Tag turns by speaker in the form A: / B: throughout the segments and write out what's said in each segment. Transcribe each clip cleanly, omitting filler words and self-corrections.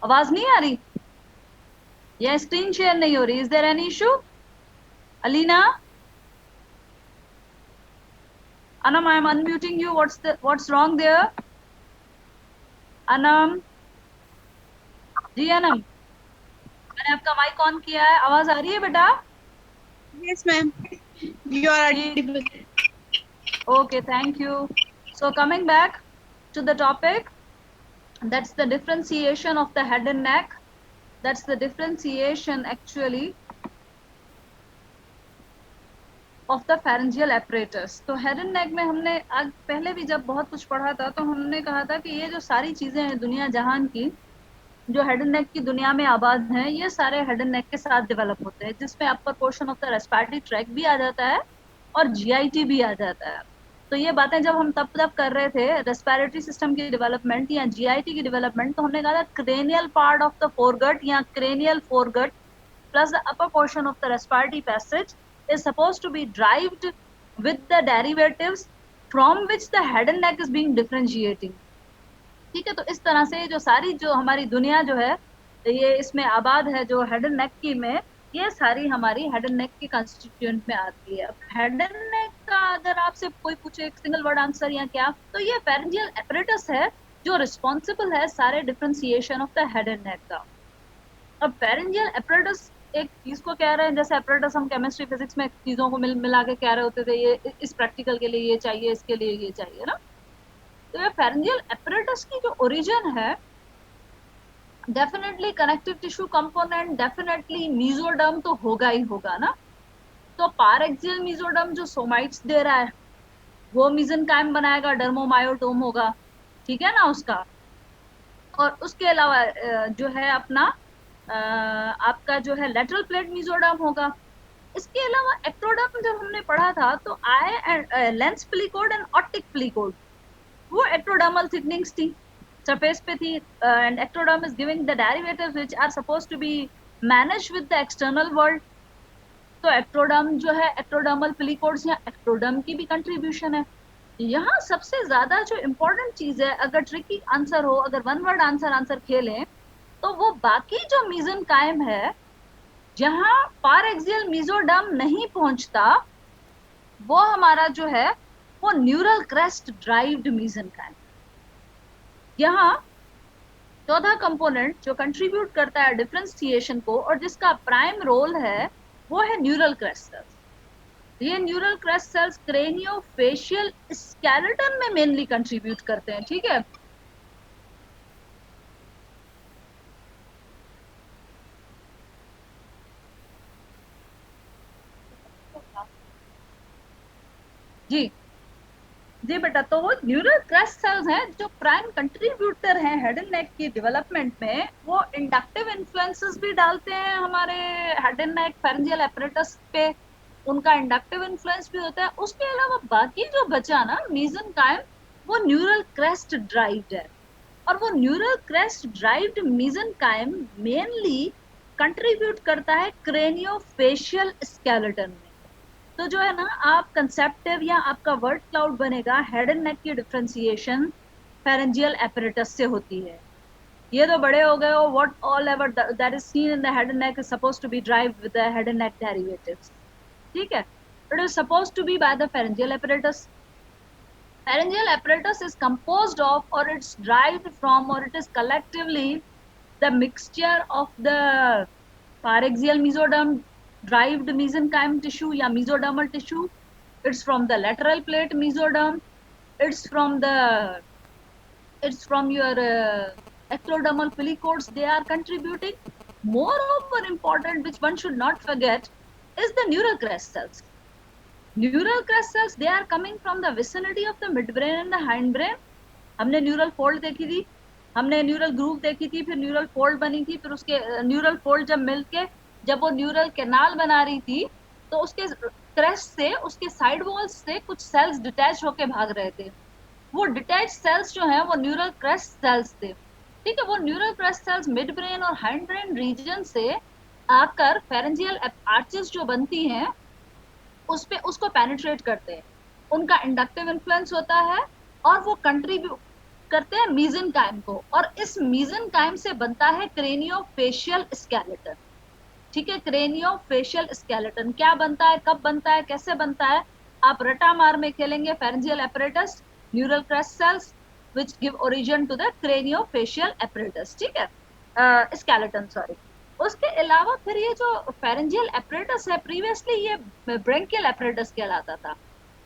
A: आवाज नहीं आ रही या स्क्रीन शेयर नहीं हो रही? Is there any issue? Alina, Anam, I am unmuting you. What's wrong there? Anam, ji Anam, मैंने आपका माइक ऑन किया है, आवाज आ रही है बेटा?
B: Yes, ma'am. You are
A: ji,
B: audible.
A: okay, thank you. So coming back to the topic, that's the differentiation of the head and neck. That's the differentiation actually of the pharyngeal apparatus. तो head and neck में हमने आज पहले भी जब बहुत कुछ पढ़ा था तो हमने कहा था कि ये जो सारी चीजें हैं दुनिया जहान की, जो हेड एंड नेक की दुनिया में आबाद हैं, ये सारे हेड एंड नेक के साथ डेवलप होते हैं, जिसमें अपर portion of the respiratory tract भी आ जाता है और जीआईटी भी आ जाता है। तो ये बातें जब हम तब कर रहे थे रेस्पिरेटरी सिस्टम की डेवलपमेंट या जीआईटी की डेवलपमेंट, तो हमने कहा था cranial part of the foregut या cranial foregut plus the upper portion of the respiratory passage is supposed to be derived with the derivatives from which the head and neck is being differentiating. ठीक है, तो इस तरह से जो सारी जो हमारी दुनिया जो है ये इसमें आबाद है, जो हेड एंड नेक की में, ये सारी हमारी हेड एंड नेक की कंस्टिट्यूएंट में आती है। अब हेड एंड नेक का अगर आपसे कोई पूछे एक सिंगल वर्ड आंसर या क्या, तो ये फेरेंजियल एपरेटस है जो रिस्पॉन्सिबल है सारे differentiation of the head and नेक का। अब फेरेंजियल एपरेटस एक चीज को कह रहे हैं, जैसे एपरेटस हम केमिस्ट्री फिजिक्स में चीजों को मिला के कह रहे होते थे, ये इस प्रैक्टिकल के लिए ये चाहिए, इसके लिए ये चाहिए ना। तो ये फेरेंजियल एपरेटस की जो ओरिजिन है, definitely connective tissue component, definitely mesoderm तो होगा ही होगा ना। तो पारेक्सियल मीजोडर्म जो सोमाइट्स दे रहा है वो मीजेनकाइम बनाएगा, डर्मोमायोटोम होगा, ठीक है ना उसका। और उसके अलावा जो है अपना आपका जो है लेटरल प्लेट मीजोडर्म होगा। इसके अलावा एक्टोडर्म जब हमने पढ़ा था तो eye and lens placode and optic placode, वो एक्टोडर्मल थिकनिंग्स थी, सरफेस पे थी, and ectoderm is giving the derivatives which are supposed to be manage with the external world. तो एक्टोडर्म जो है, एक्टोडर्मल प्लीकोड्स या एक्टोडर्म की भी कंट्रीब्यूशन है। यहाँ सबसे ज्यादा जो इम्पोर्टेंट चीज है, अगर ट्रिकी आंसर हो, अगर वन वर्ड आंसर खेलें, तो वो बाकी जो मीजेनकाइम है जहां पारेक्सियल मीजोडर्म नहीं पहुंचता, वो हमारा जो है वो न्यूरल क्रेस्ट ड्राइव्ड मीजेनकाइम। यहाँ चौथा कंपोनेंट जो कंट्रीब्यूट करता है डिफरेंशिएशन को और जिसका प्राइम रोल है वो है न्यूरल क्रेस्ट सेल्स। ये neural crest cells craniofacial skeleton में मेनली कंट्रीब्यूट करते हैं, ठीक है। जी जी बेटा, तो वो न्यूरल क्रेस्ट सेल्स हैं जो प्राइम कंट्रीब्यूटर हैं हेड एंड नेक की डेवलपमेंट में। वो इंडक्टिव इन्फ्लुएंसेस भी डालते हैं हमारे head and neck pharyngeal apparatus पे, उनका इंडक्टिव इन्फ्लुएंस भी होता है। उसके अलावा बाकी जो बचा ना मीजेनकाइम, वो न्यूरल क्रेस्ट ड्राइव्ड है, और वो neural crest derived mesenchyme mainly contribute करता है क्रेनियोफेशियल स्केलेटन में। तो जो है ना, आप कंसेप्टिव या आपका वर्ड क्लाउड बनेगा, हेड एंड नेक की डिफरेंशिएशन फेरेंजियल एपरेटस से होती है। ये तो बड़े हो गए हो, what all ever that is seen in the head and neck is supposed to be derived with the head and neck derivatives, ठीक है। It is supposed to be by the pharyngeal apparatus. Pharyngeal apparatus is composed of, or it's derived from, or it is collectively the mixture of the parexial mesoderm derived mesenchyme tissue या mesodermal tissue. It's from the lateral plate mesoderm. It's from your ectodermal pellicodes. They are contributing. Moreover important, which one should not forget, is the neural crest cells. Neural crest cells, they are coming from the vicinity of the midbrain and the hindbrain. हमने neural fold देखी थी, हमने neural groove देखी थी, फिर neural fold बनी थी, फिर उसके न्यूरल फोल्ड जब मिलके जब वो न्यूरल कैनाल बना रही थी, तो उसके क्रेस्ट से, उसके साइड वॉल्स से कुछ सेल्स डिटैच होके भाग रहे थे। वो डिटैच सेल्स जो हैं वो न्यूरल क्रेस्ट सेल्स थे, ठीक है। वो neural crest cells mid brain और हाइंड ब्रेन रीजन से आकर फेरेंजियल आर्चेस जो बनती हैं उस पे उसको पेनिट्रेट करते हैं, उनका इंडक्टिव इन्फ्लुएंस होता है और वो करते हैं मीजेनकाइम को, और इस मीजेनकाइम से बनता है क्रेनियोफेशियल स्केलेटन। ठीक है, क्रेनियोफेशियल स्केलेटन क्या बनता है, कब बनता है, कैसे बनता है, आप रटा मार में खेलेंगे। Pharyngeal apparatus, neural crest cells which give origin to the craniofacial apparatus, ठीक है, स्केलेटन सॉरी। उसके अलावा फिर ये जो फेरेंजियल एपरेटस है, प्रीवियसली ये ब्रेंकियल एपरेटस कहलाता था,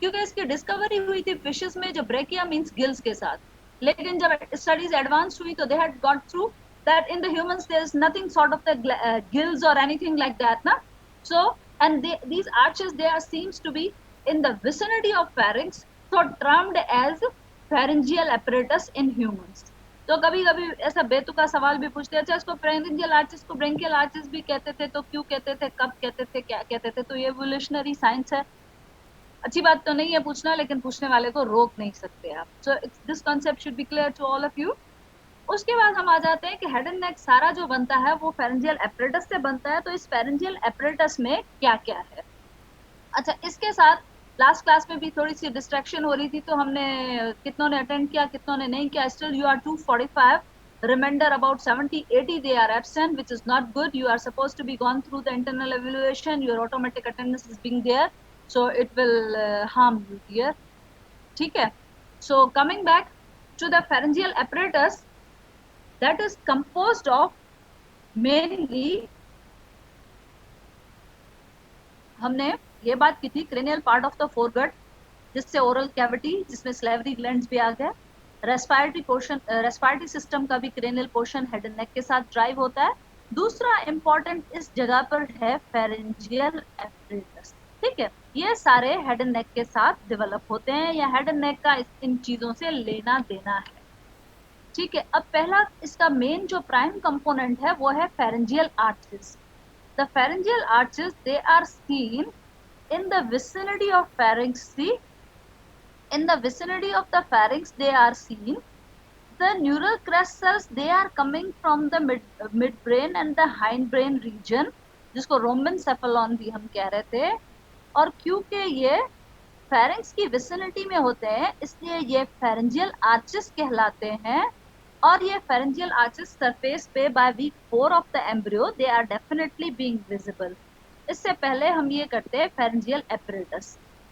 A: क्योंकि इसकी डिस्कवरी हुई थी फिशेस में, जो ब्रेकिया मींस गिल्स के साथ। लेकिन जब स्टडीज एडवांस हुई तो they had got through that in the humans there is nothing sort of the gills or anything like that na. So and these arches, they are seems to be in the vicinity of pharynx, so termed as pharyngeal apparatus in humans. तो कभी कभी ऐसा बेतुका सवाल भी पूछते हैं, अच्छा इसको pharyngeal arches को ब्रेंकियल आर्चेस भी कहते थे, तो क्यों कहते थे, कब कहते थे, क्या कहते थे, तो ये एवोल्यूशनरी साइंस है। अच्छी बात तो नहीं है पूछना, लेकिन पूछने वाले को रोक नहीं सकते आप। So this concept should be clear to all of you. उसके बाद हम आ जाते हैं कि हेड एंड नेक सारा जो बनता है वो फेरेंजियल एपरेटस से बनता है। तो इस फेरेंजियल एपरेटस में क्या क्या है, अच्छा इसके साथ लास्ट क्लास में भी थोड़ी सी डिस्ट्रैक्शन हो रही थी, तो हमने कितनों ने अटेंड किया, कितनों ने नहीं किया, still you are 245, reminder about 70-80 they are absent, which is not good. You are supposed to be gone through the internal evaluation, your automatic attendance is being there, so it will harm you here, ठीक है। So coming back to the pharyngeal apparatus, that is composed of mainly, हमने ये बात की थी, cranial part of the foregut, जिससे oral cavity, जिसमें slavery glands भी आ गया, रेस्पिरेटरी पोर्शन, रेस्पिरेटरी सिस्टम का भी क्रेनियल पोर्शन हेड एंड नेक के साथ ड्राइव होता है। दूसरा इंपॉर्टेंट इस जगह पर है फेरेंजियल एपरेटस, ठीक है, ये सारे हेड एंड नेक के साथ डेवलप होते हैं, या हेड एंड नेक का इन चीजों से लेना देना है, ठीक है। अब पहला इसका मेन जो प्राइम कंपोनेंट है वो है pharyngeal arches. The pharyngeal arches, they are seen in the vicinity of pharynx. See, in the vicinity of the pharynx they are seen. The neural crest cells, they are coming from the midbrain and the hindbrain region, जिसको रोमेनसेफेलॉन भी हम कह रहे थे। और क्योंकि ये pharynx की vicinity में होते हैं, इसलिए ये pharyngeal arches कहलाते हैं। और ये pharyngeal arches surface पे by week 4 of the embryo they are definitely being visible। इससे पहले हम ये करते हैं फेरेंजियल एपरेटस,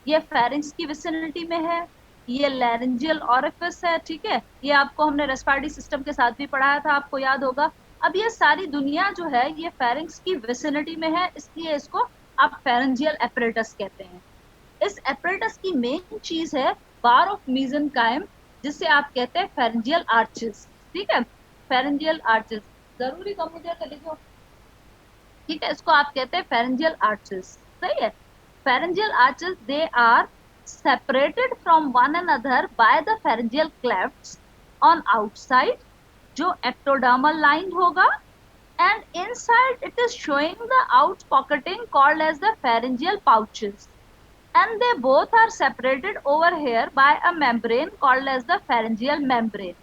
A: ये फेरिंक्स की विसिनिटी में है, ये लैरिंजियल ऑरिफिस है, ठीक है, ये आपको हमने रेस्पिरेटरी सिस्टम के साथ भी पढ़ाया था, आपको याद होगा। अब ये सारी दुनिया जो है ये फेरिंक्स की विसिनिटी में है, इसलिए इसको आप फेरेंजियल एपरेटस कहते हैं। इस एपरेटस की मेन चीज है बार ऑफ मीजेनकाइम, जिससे आप कहते हैं फेरेंजियल आर्चेस, ठीक है, फेरेंजियल आर्चेस जरूरी कंप्यूटर लिखो, ठीक है, इसको आप कहते हैं फेरेंजियल आर्चेस, सही है। Pharyngeal arches, they are separated from one another by the pharyngeal clefts on outside, जो एक्टोडर्मल लाइन होगा, and inside it is showing the out pocketing called as the pharyngeal pouches, and they both are separated over here by a membrane called as the pharyngeal membrane.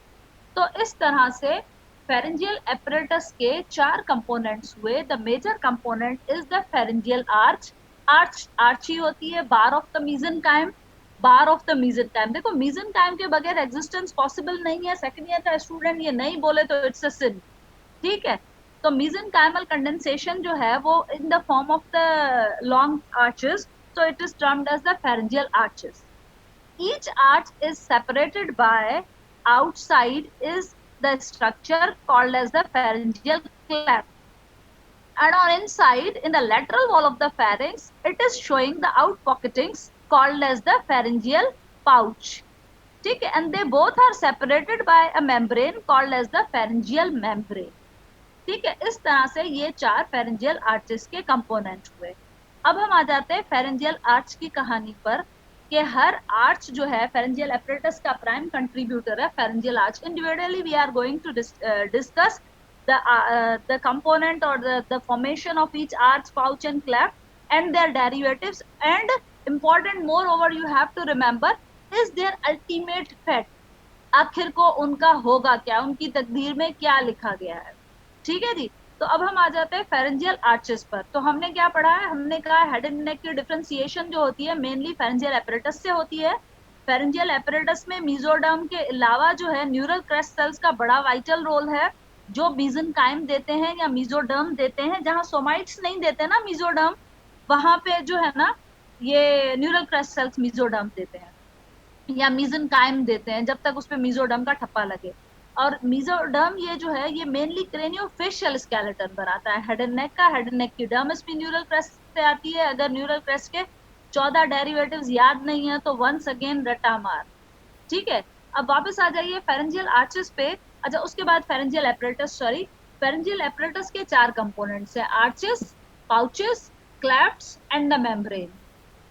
A: तो इस तरह से pharyngeal apparatus के 4 components हुए। The major component is the pharyngeal arch, आर्ची होती है bar of the mesenchyme, bar of the mesenchyme. देखो मीजेनकाइम के बगैर एग्जिस्टेंस पॉसिबल नहीं है, सेकंड ईयर का स्टूडेंट ये नहीं बोले तो इट्स अ सिन, ठीक है। तो मीजेनकाइमल कंडेंसेशन जो है वो in the form of the long arches, so it is termed as the pharyngeal arches. Each arch is separated by outside is the structure called as the pharyngeal cleft, and on inside in the lateral wall of the pharynx it is showing the outpocketings called as the pharyngeal pouch, ठीक है, and they both are separated by a membrane called as the pharyngeal membrane, ठीक है। इस तरह से ये 4 pharyngeal arches के component हुए। अब हम आ जाते हैं फेरेंजियल आर्च की कहानी पर, कि हर आर्च जो है फेरेंजियल एपरेटस का प्राइम कंट्रीब्यूटर है pharyngeal arch. Individually we are going to discuss the component or the formation of each arch, pouch and cleft and their derivatives, and important moreover you have to remember is their ultimate fate, आखिर को उनका होगा क्या, उनकी तकदीर में क्या लिखा गया है, ठीक है जी। तो अब हम आ जाते हैं फेरेंजियल आर्चेस पर। तो हमने क्या पढ़ा है, हमने कहा हेड एंड नेक की डिफरेंशिएशन जो होती है मेनली फेरेंजियल एपरेटस से होती है, फेरेंजियल एपरेटस में मीजोडर्म के अलावा जो है न्यूरल क्रेस्ट सेल्स का बड़ा वाइटल रोल है, जो मीजनकाइम देते हैं या मीजोडर्म देते हैं। जहां सोमाइट्स नहीं देते ना मीजोडर्म, वहां पे जो है ना ये न्यूरल क्रेस्ट सेल्स मीजोडर्म देते हैं या मीजनकाइम देते हैं, जब तक उस पे मीजोडर्म का ठप्पा लगे। और मीजोडर्म ये जो है ये मेनली क्रेनियोफेशियल स्केलेटन बनाता है हेड एंड नेक का। हेड एंड नेक की डर्मिस भी न्यूरल क्रेस्ट से आती है। अगर न्यूरल क्रेस्ट के 14 डेरिवेटिव्स याद नहीं है तो वंस अगेन रटा मार। ठीक है, अब वापस आ जाइए फेरेंजियल आर्चेस पे। अच्छा, उसके बाद pharyngeal apparatus, sorry, pharyngeal apparatus के 4 कंपोनेंट्स है, arches, pouches, clefts and the membrane.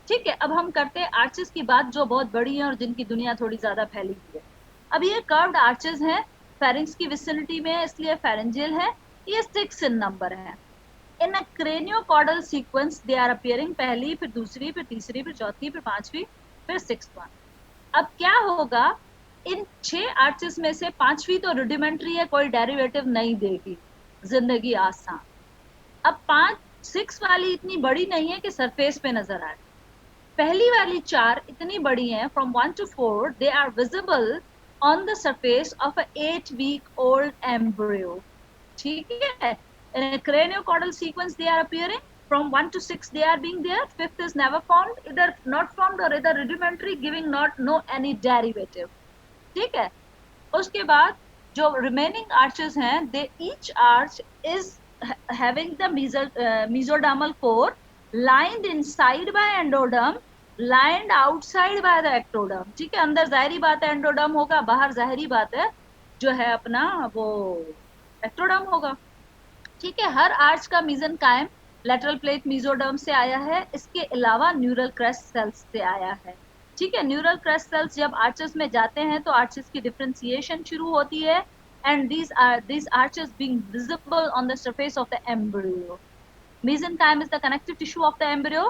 A: ठीक है, अब हम करते हैं आर्चेस की बात, जो बहुत बड़ी है और जिनकी दुनिया थोड़ी ज्यादा फैली हुई है। अब ये कर्व्ड आर्चेस हैं, फेरिंग्स की विसिनिटी में है, इसलिए फेरेंजियल है। ये 6 इन नंबर है। इन अ क्रेनियोकॉर्डल सीक्वेंस दे आर अपीयरिंग, पहली, फिर दूसरी, फिर तीसरी, फिर चौथी, फिर पांचवी, फिर 6th वन। अब क्या होगा, इन 6 आर्चेस में से 5वीं तो रुडिमेंट्री है, कोई डेरिवेटिव नहीं देगी, जिंदगी आसान। अब 6 वाली इतनी बड़ी नहीं है कि सरफेस पे नजर आए। पहली वाली 4 इतनी बड़ी हैं, from 1 to 4 they are visible on the surface of a 8-week old embryo। ठीक है, in a craniocaudal sequence they are appearing, from 1 to 6 they are being there, 5th is never formed, either not formed or either rudimentary, giving not no any derivative। ठीक है, उसके बाद जो remaining arches हैं, they each arch is having the mesodermal core lined inside by endoderm, lined outside by the ectoderm। ठीक है, अंदर जाहिरी बात है एंडोडर्म होगा, बाहर जाहिरी बात है जो है अपना वो एक्टोडर्म होगा। ठीक है, हर आर्च का मीजन कायम लेटरल प्लेट मीजोडर्म से आया है, इसके अलावा न्यूरल क्रेस्ट सेल्स से आया है। ठीक है, न्यूरल क्रेस्ट सेल्स जब आर्चेस में जाते हैं तो आर्चेस की डिफरेंशिएशन शुरू होती है, and these arches being visible on the surface of the embryo। mesenchyme is the connective tissue of the embryo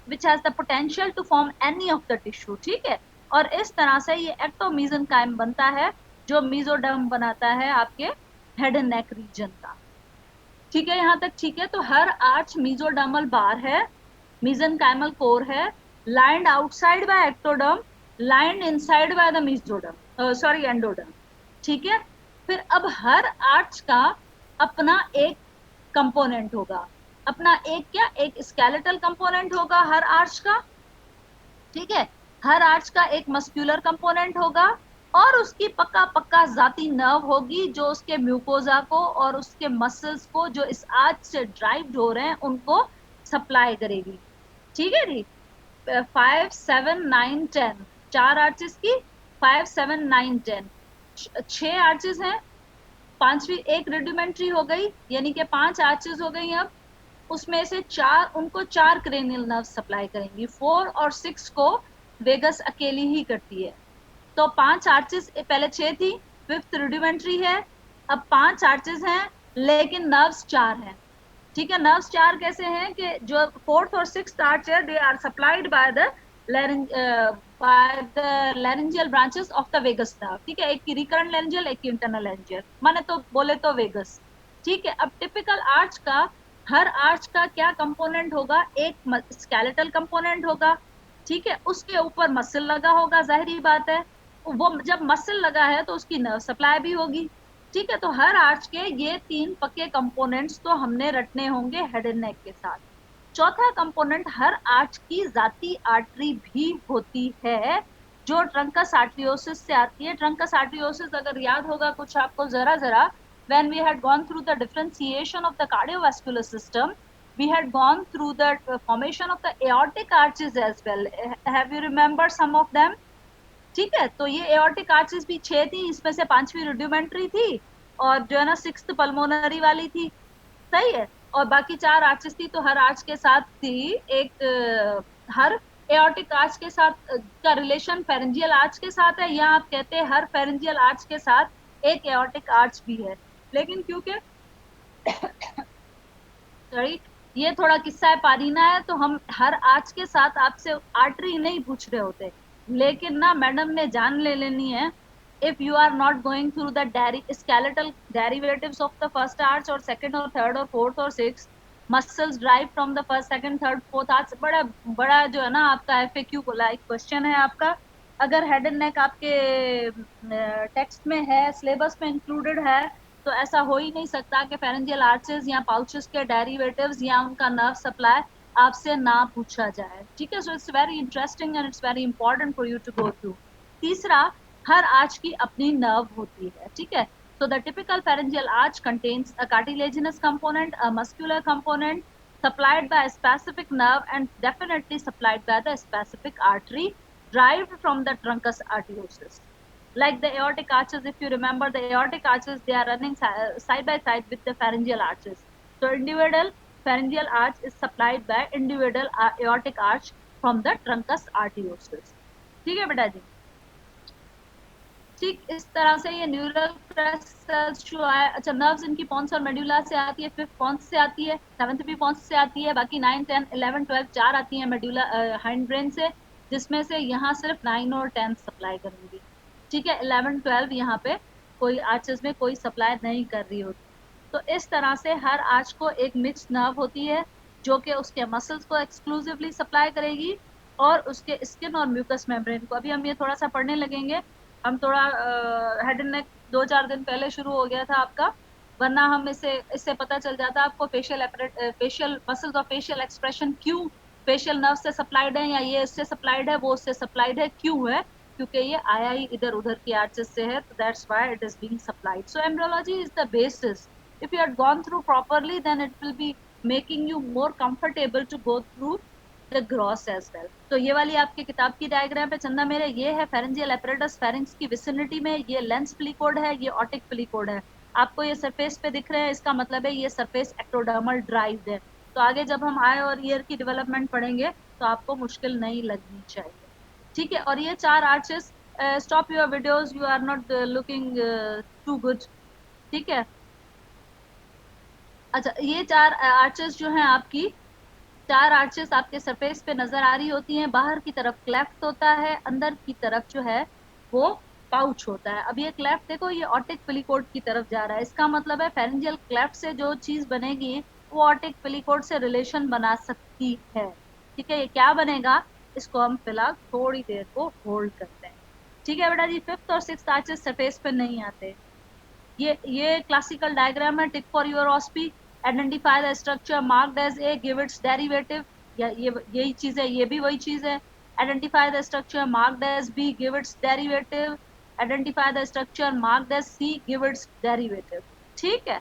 A: which has the potential to form any of the tissue। ठीक है, और इस तरह से ये ectomesenchyme बनता है जो मीजोडर्म बनाता है आपके हेड एंड नेक रीजन का। ठीक है, यहाँ तक ठीक है। तो हर आर्च मीजोडर्मल बार है, mesenchymal कोर है, lined outside by ectoderm, lined inside by the mesoderm, sorry endoderm. ठीक है, फिर अब हर आर्च का अपना एक कंपोनेंट होगा, अपना एक क्या, एक स्केलेटल कंपोनेंट होगा हर आर्च का। ठीक है, हर आर्च का एक मस्क्यूलर कंपोनेंट होगा और उसकी पक्का पक्का जाती नर्व होगी जो उसके म्यूकोजा को और उसके मसल्स को जो इस आर्च से ड्राइव हो रहे हैं उनको सप्लाई करेगी। ठीक है जी, 5, 7, 9, 10 4 आर्चेस की, 5, 7, 9, 10 6 आर्चेस हैं, 5वीं एक रुडिमेंट्री हो गई, यानी कि 5 आर्चेस हो गई। अब उसमें से 4 उनको 4 क्रेनियल नर्व सप्लाई करेंगी, 4 और 6 को वेगस अकेली ही करती है। तो 5 आर्चेस, पहले 6 थी, 5th रुडिमेंट्री है, अब 5 आर्चेस हैं लेकिन नर्व्स 4 हैं। ठीक है, नर्व्स 4 कैसे हैं कि जो 4th और 6th आर्च है, they are supplied by the laryngeal branches of the vagus nerve। ठीक है, एक की रिकरेंट laryngeal, एक की इंटरनल laryngeal, माने तो बोले तो वेगस। ठीक है, अब टिपिकल आर्च का, हर आर्च का क्या कंपोनेंट होगा, एक स्केलेटल कंपोनेंट होगा। ठीक है, उसके ऊपर मसल लगा होगा, जाहिरी बात है वो जब मसल लगा है तो उसकी नर्व सप्लाई भी होगी। ठीक है, तो हर आर्च के ये 3 पक्के कंपोनेंट्स तो हमने रटने होंगे हेड एंड नेक के साथ। चौथा कंपोनेंट, हर आर्च की जाती आर्टरी भी होती है जो ट्रंकस आर्टरियोसिस से आती है। ट्रंकस आर्टरियोसिस अगर याद होगा कुछ आपको जरा जरा, when we had gone through the differentiation of the cardiovascular system, we had gone through the formation of the aortic arches as well। have you remembered some of them? ठीक है, तो ये एओर्टिक आर्चेस भी 6 थी, इसमें से 5वीं rudimentary थी और जो है ना 6th पल्मोनरी वाली थी। सही है, और बाकी 4 आर्चेस थी, तो हर आर्च के साथ थी एक हर एओर्टिक आर्च के साथ का रिलेशन फेरेंजियल आर्च के साथ है, या आप कहते हैं हर फेरेंजियल आर्च के साथ एक एओर्टिक आर्च भी है। लेकिन क्योंकि सॉरी ये थोड़ा किस्सा है पारीना है, तो हम हर आर्च के साथ आपसे आर्टरी नहीं पूछ रहे होते, लेकिन ना मैडम ने जान ले लेनी है, if you are not going through the skeletal derivatives of the first arch or second or third or fourth or sixth, muscles drive from the first, second, third, fourth arch। बड़ा बड़ा जो है ना आपका FAQ को like question है आपका, अगर हेड एंड नेक आपके टेक्स्ट में है, सिलेबस में इंक्लूडेड है, तो ऐसा हो ही नहीं सकता कि फेरेंजियल आर्चेस या पाउचेस के डेरिवेटिव्स या उनका नर्व सप्लाई आपसे ना पूछा जाए। ठीक है, so it's very interesting and it's very important for you to go through. तीसरा, हर आर्च की अपनी नर्व होती है। ठीक है, so the typical pharyngeal arch contains a cartilaginous component, a muscular component supplied by a specific nerve and definitely supplied by the specific artery derived from the truncus arteriosus. Like the aortic arches, if you remember the aortic arches, they are running side by side with the pharyngeal arches. So individual pharyngeal arch is supplied by individual aortic arch from the truncus arteriosus. ठीक है बेटा जी। ठीक इस तरह से ये neural crest जो है, अच्छा नर्व्स इनकी पॉन्स और मेडुला से आती है, फिफ्थ पॉन्स से आती है, सेवंथ भी पॉन्स से आती है, बाकी 9, 10, 11, 12 चार आती है मेडुला हाइंड ब्रेन से, जिसमें से यहाँ सिर्फ 9 और 10 सप्लाई करूंगी। ठीक है, 11, 12 यहाँ पे कोई आर्चेस में कोई सप्लाई नहीं कर रही होती। तो इस तरह से हर आर्च को एक मिक्स नर्व होती है जो कि उसके मसल्स को एक्सक्लूसिवली सप्लाई करेगी और उसके स्किन और म्यूकस मेम्ब्रेन को। अभी हम ये थोड़ा सा पढ़ने लगेंगे, हम थोड़ा हेड एंड नेक 2-4 दिन पहले शुरू हो गया था आपका, वरना हम इससे पता चल जाता आपको फेशियल मसल्स और फेशियल एक्सप्रेशन क्यों फेशियल नर्व से सप्लाइड है, या ये इससे सप्लाइड है, वो उससे सप्लाइड है, क्यों है, क्योंकि ये आया ही इधर उधर की आर्चेस से है, तो that's why it is being supplied. So embryology is the basis. If you had gone through properly then it will be making you more comfortable to go through the gross as well. तो ये वाली आपकी किताब की diagram पे चंदा मेरे, ये है फेरेंजियल एपरेटस, फेरिंक्स की विसिनिटी में, ये लेंस फिलीकोड है, ये ऑटिक फिलीकोड है। आपको ये सरफेस पे दिख रहे हैं, इसका मतलब है ये सरफेस एक्टोडर्मल ड्राइव्ड है। तो आगे जब हम आई और ईयर की डेवलपमेंट पढ़ेंगे तो आपको मुश्किल नहीं लगनी चाहिए। ठीक है, और ये 4 arches, stop your videos, you are not looking too good. ठीक है, अच्छा ये 4 आर्चेस जो हैं आपकी, 4 आर्चेस आपके सरफेस पे नजर आ रही होती हैं। बाहर की तरफ क्लेफ्ट होता है, अंदर की तरफ जो है वो पाउच होता है। अब ये क्लेफ्ट देखो, ये ऑटिक फिलीकोड की तरफ जा रहा है, इसका मतलब है फेरेंजियल क्लेफ्ट से जो चीज बनेगी वो ऑटिक फिलीकोड से रिलेशन बना सकती है। ठीक है, ये क्या बनेगा, इसको हम फिलहाल थोड़ी देर को होल्ड करते हैं। ठीक है बेटा जी, 5th और 6th आर्चेस सरफेस पे नहीं आते। ये क्लासिकल डायग्राम है, tick for your OSPE, identify the structure marked as A, give its derivative, या ये यही चीज है, ये भी वही चीज है। Identify the structure marked as B, give its derivative, identify the structure marked as C, give its derivative. ठीक है,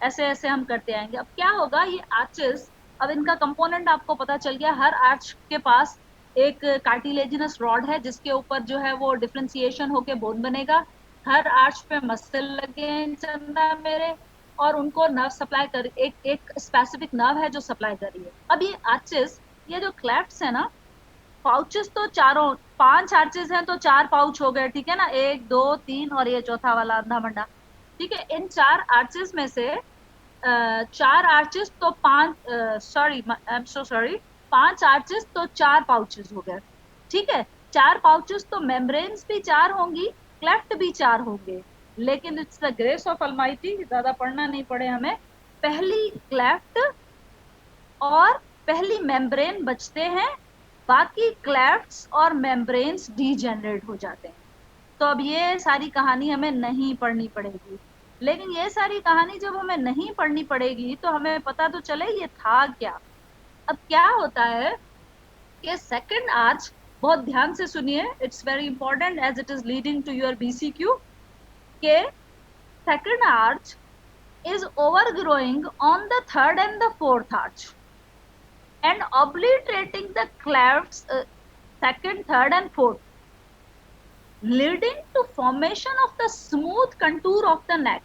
A: ऐसे ऐसे हम करते आएंगे। अब क्या होगा, ये आर्चेस, अब इनका कंपोनेंट आपको पता चल गया। हर आर्च के पास एक कार्टिलेजिनस रॉड है जिसके ऊपर जो है वो डिफरेंशिएशन होके बोन बनेगा। हर आर्च पे मसल लगे हैं चंदा मेरे, और उनको नर्व सप्लाई कर, एक स्पेसिफिक नर्व है जो सप्लाई कर रही है। अब ये आर्चेस, ये जो क्लेफ्ट्स है ना, पाउचेस तो चारों, 5 आर्चेस हैं तो 4 पाउच हो गए। ठीक है ना, 1, 2, 3 और ये चौथा वाला अंधा मंडा। ठीक है, इन 4 आर्चेस में से 4 आर्चेस तो 5, sorry I am so sorry, 5 arches तो 4 पाउचेस हो गए। ठीक है, 4 पाउचेस तो मेम्ब्रेन्स भी 4 होंगी, क्लेफ्ट भी 4 होंगे, लेकिन it's the grace of Almighty, ज्यादा पढ़ना नहीं पड़े हमें, पहली क्लेफ्ट और पहली मेम्ब्रेन बचते हैं, बाकी क्लेफ्ट्स और मेम्ब्रेन्स डीजेनरेट हो जाते हैं। तो अब ये सारी कहानी हमें नहीं पढ़नी पड़ेगी, लेकिन ये सारी कहानी जब हमें नहीं पढ़नी पड़ेगी तो हमें पता तो चले ये था क्या। अब क्या होता है कि सेकंड आर्च, बहुत ध्यान से सुनिए, it's very important as it is leading to your BCQ, के second arch is overgrowing on the 3rd and the 4th arch and obliterating the clefts 2nd, 3rd and 4th, leading to formation of the smooth contour of the neck.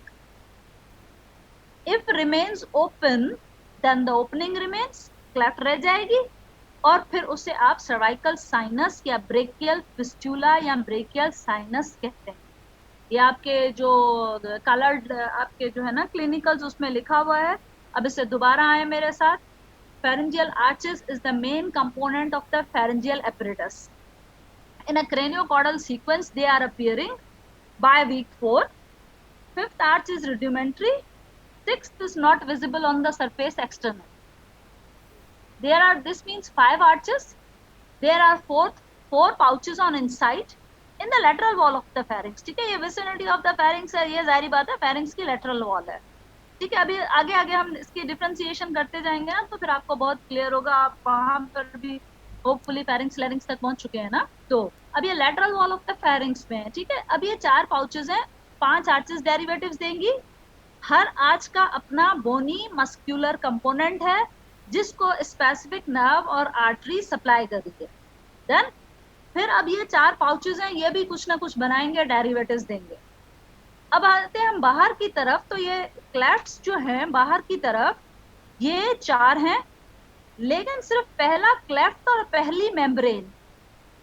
A: If remains open, then the opening remains, cleft रह जाएगी, और फिर उसे आप cervical sinus या brachial fistula या brachial sinus कहते हैं। ये आपके जो कलर्ड आपके जो है ना क्लिनिकल्स, उसमें लिखा हुआ है। अब इसे दोबारा आए मेरे साथ। pharyngeal arches is the main component of the pharyngeal apparatus. In a craniocaudal sequence, they are appearing by week 4. 5th arch is rudimentary. 6th is not visible on the surface external. This means 5 arches. There are 4 pouches on inside. In the lateral wall of the pharynx, ठीक है, ये vicinity of the pharynx है, ये जाहिर बात है pharynx की lateral wall है, ठीक है। अभी आगे आगे हम इसकी डिफ्रेंसिएशन करते जाएंगे ना, तो फिर आपको बहुत क्लियर होगा, आप वहां पर भी होपफुली फेरिंग्स लेरिंग्स तक पहुंच चुके हैं ना। तो अब ये lateral wall of the pharynx में है, ठीक है। अब ये 4 पाउचेस हैं, 5 आर्चेस डेरिवेटिव्स देंगी, हर आर्च का अपना बोनी मस्क्यूलर कंपोनेंट है जिसको स्पेसिफिक नर्व और आर्टरी सप्लाई कर रही है। देन फिर अब ये 4 पाउचेस हैं, ये भी कुछ ना कुछ बनाएंगे, डेरिवेटिव्स देंगे। अब आते हैं हम बाहर की तरफ, तो ये क्लेफ्ट्स जो हैं बाहर की तरफ ये 4 हैं, लेकिन सिर्फ पहला क्लेफ्ट और पहली मेम्ब्रेन,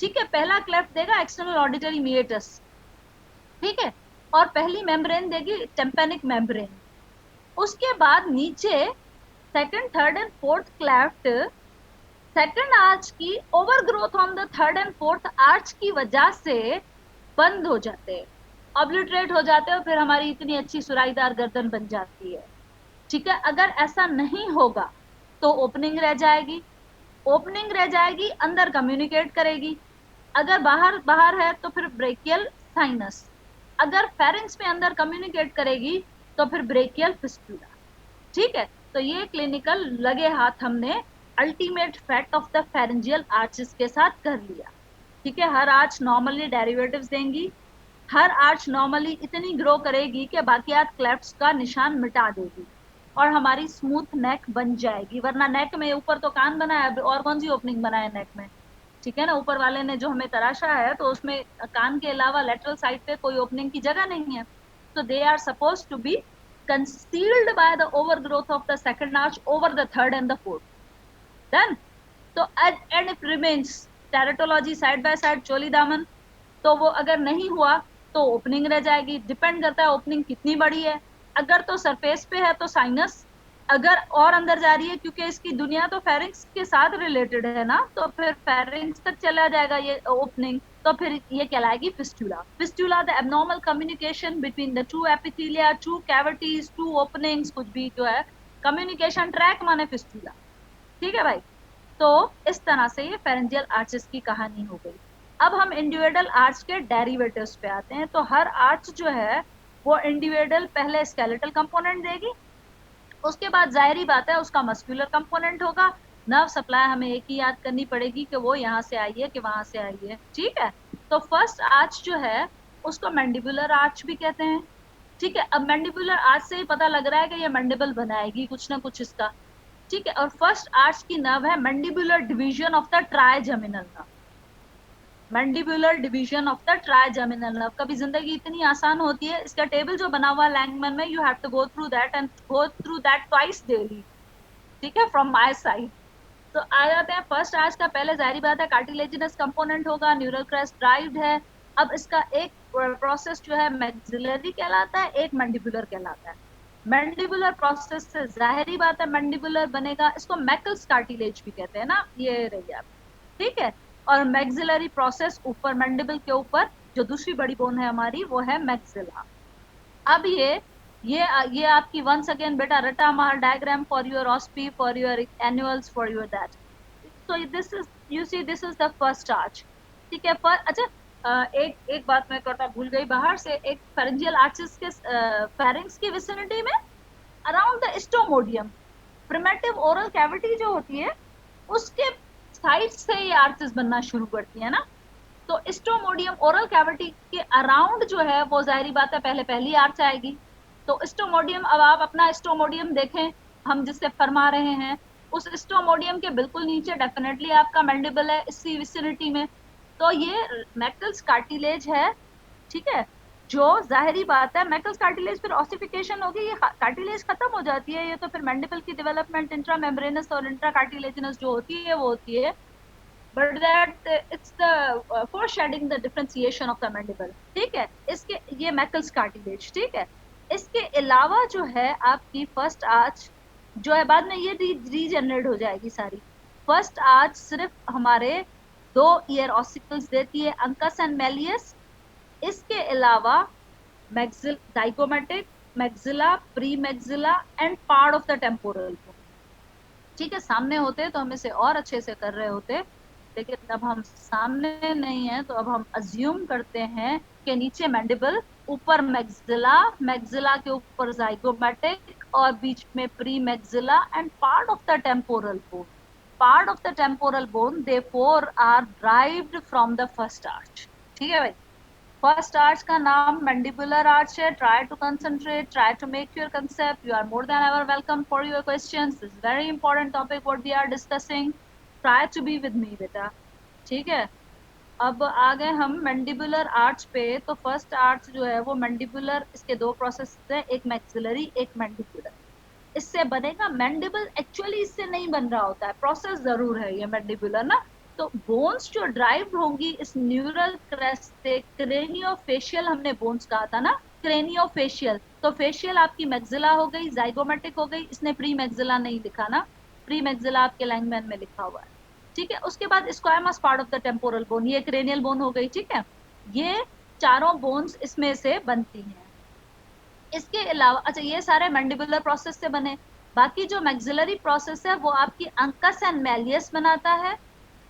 A: ठीक है, पहला क्लेफ्ट देगा एक्सटर्नल ऑडिटरी मीएटस, ठीक है, और पहली मेम्ब्रेन देगी टेम्पेनिक मेम्ब्रेन। उसके बाद नीचे second, third and fourth cleft second arch की overgrowth on the third and fourth arch की वजह से बंद हो जाते हैं, ऑब्लिटरेट हो जाते हैं, और फिर हमारी इतनी अच्छी सुराईदार गर्दन बन जाती है, ठीक है। अगर ऐसा नहीं होगा तो ओपनिंग रह जाएगी, ओपनिंग रह जाएगी, अंदर कम्युनिकेट करेगी, अगर बाहर बाहर है तो फिर ब्रेकियल साइनस, अगर फेरिंग्स में अंदर कम्युनिकेट करेगी तो फिर ब्रेकियल फिस्टुला, ठीक है। तो ये क्लिनिकल लगे हाथ हमने ultimate fact of the pharyngeal arches के साथ कर लिया, ठीक है। हर आर्च नॉर्मली डेरिवेटिव्स देंगी, हर आर्च नॉर्मली इतनी ग्रो करेगी कि बाकियात क्लेफ्ट्स का निशान मिटा देगी और हमारी स्मूथ नेक बन जाएगी। वरना नेक में ऊपर तो कान बना है, और कौन सी ओपनिंग बना है नेक में, ठीक है ना, ऊपर वाले ने जो हमें तराशा है तो उसमें कान के अलावा लेटरल साइड पे कोई ओपनिंग की जगह नहीं है, तो they are suppose to be concealed by the overgrowth of the second arch over the third and the fourth. Then, तो and if remains teratology side by side चोली दामन, तो वो अगर नहीं हुआ तो ओपनिंग रह जाएगी, डिपेंड करता है ओपनिंग कितनी बड़ी है, अगर तो सरफेस पे है तो साइनस, अगर और अंदर जा रही है क्योंकि इसकी दुनिया तो फेरिंग्स के साथ रिलेटेड है ना, तो फिर फेरिंग्स तक चला जाएगा ये ओपनिंग, तो फिर ये कहलाएगी fistula. Fistula the abnormal communication between the two epithelia, two cavities, two openings, कुछ भी जो है कम्युनिकेशन ट्रैक माने फिस्टुला, ठीक है भाई। तो इस तरह से ये फेरेंजियल आर्चेस की कहानी हो गई। अब हम इंडिविजुअल आर्च के डेरिवेटिव्स पे आते हैं। तो हर आर्च जो है वो इंडिविजुअल पहले स्केलेटल कंपोनेंट देगी, उसके बाद जाहिर बात है उसका मस्कुलर कंपोनेंट होगा, नर्व सप्लाई हमें एक ही याद करनी पड़ेगी कि वो यहाँ से आई है कि वहां से आई है, ठीक है। तो फर्स्ट आर्च जो है उसको मैंडिबुलर आर्च भी कहते हैं, ठीक है। अब मैंडिबुलर आर्च से ही पता लग रहा है कि ये मैंडिबल बनाएगी कुछ ना कुछ इसका, ठीक है। और फर्स्ट आर्च की नर्व है mandibular division of the trigeminal nerve, mandibular division of the trigeminal nerve. कभी जिंदगी इतनी आसान होती है, इसका टेबल जो बना हुआ लैंगमैन में, you have to go through that and go through that twice daily, ठीक है, फ्रॉम माय साइड। तो आ जाते हैं फर्स्ट आर्च का, पहले जाहिर बात है कार्टिलेजिनस कंपोनेंट होगा, न्यूरल क्रेस्ट ड्राइव्ड है। अब इसका एक प्रोसेस जो है मैक्सिलरी कहलाता है, एक मैंडिबुलर कहलाता है। मैंडिबुलर प्रोसेस से जाहिर बात है मैंडिबुलर बनेगा, इसको मैकल्स कार्टिलेज भी कहते हैं ना, ये रही आप, ठीक है। और मैक्सिलरी प्रोसेस ऊपर मैंडिबल के ऊपर जो दूसरी बड़ी बोन है हमारी वो है मैक्सिला। अब ये आपकी वंस अगेन बेटा रटा मार diagram for your OSPE, for your annuals, for your that. So this is, you see this is the first arch, ठीक है। अच्छा एक बात मैं करता भूल गई, बाहर से एक फेरेंजियल आर्चेस के फेरिंग्स की विसिनिटी में around the stomodeum, primitive oral cavity जो होती है उसके साइड से ये आर्चेस बनना शुरू करती है ना। तो स्टोमोडियम ओरल कैविटी के अराउंड जो है वो जाहिर बात है पहले पहली आर्च आएगी। तो स्टोमोडियम, अब आप अपना स्टोमोडियम देखें, हम जिससे फरमा रहे हैं उस स्टोमोडियम के बिल्कुल नीचे डेफिनेटली आपका मैंडिबल है इसी विसिनिटी में, तो ये मैकल्स कार्टिलेज है, ठीक है। जो जाहिरी बात है मैकल्स कार्टिलेज फिर ऑसिफिकेशन होगी, ये कार्टिलेज खत्म हो जाती है, ये तो फिर मैंडिबल की डेवलपमेंट इंट्रा मेम्ब्रेनस और इंट्रा कार्टिलेजिनस जो होती है वो होती है, but that it's the foreshadowing the differentiation of the mandible, ठीक है। इसके ये मैकल्स कार्टिलेज, ठीक है। इसके अलावा जो है आपकी फर्स्ट आर्च जो है बाद में ये रीजनरेट हो जाएगी सारी। फर्स्ट आर्च सिर्फ हमारे 2 ईयर ऑसिकल्स देती है, अंकस एंड मेलियस। इसके अलावा maxilla zygomatic, maxilla, premaxilla and part of the temporal, ठीक है। सामने होते तो हम इसे और अच्छे से कर रहे होते, लेकिन अब हम सामने नहीं है तो अब हम अज्यूम करते हैं कि नीचे मैंडिबल, ऊपर मैक्सिला, मैक्सिला के ऊपर जाइगोमेटिक और बीच में premaxilla and part of the temporal bone. Part of the temporal bone therefore are derived from the first arch. ठीक है भाई, फर्स्ट आर्च का नाम मैंडिबुलर आर्च है। Try to concentrate, try to make your concept. You are more than ever welcome for your questions. This is very important topic what we are discussing. Try to be with me बेटा। ठीक है, अब आ गए हम mandibular arch पे। तो first arch जो है वो मैंडिबुलर, इसके दो प्रोसेस है, एक मैक्सिलरी एक मैंडिबुलर। इससे बनेगा मैंडिबल, एक्चुअली इससे नहीं बन रहा होता है, प्रोसेस जरूर है ये मैंडिबुलर ना। तो बोन्स जो ड्राइव होंगी इस न्यूरल क्रेस्ट से, क्रेनियोफेशियल हमने बोन्स कहा था ना, क्रेनियोफेशियल। तो फेशियल आपकी मैक्सिला हो गई, जाइगोमेटिक हो गई, इसने प्री मैक्सिला नहीं लिखा ना, प्री मैक्सिला आपके लैंगमैन में लिखा हुआ है। ठीक है, उसके बाद squamous part of the temporal bone, ये क्रेनियल बोन हो गई। ठीक है, ये चारों बोन्स इसमें से बनती हैं। इसके अलावा अच्छा, ये सारे मैंडिबुलर प्रोसेस से बने। बाकी जो मैक्सिलरी प्रोसेस है वो आपकी अंकस एंड मैलियस बनाता है।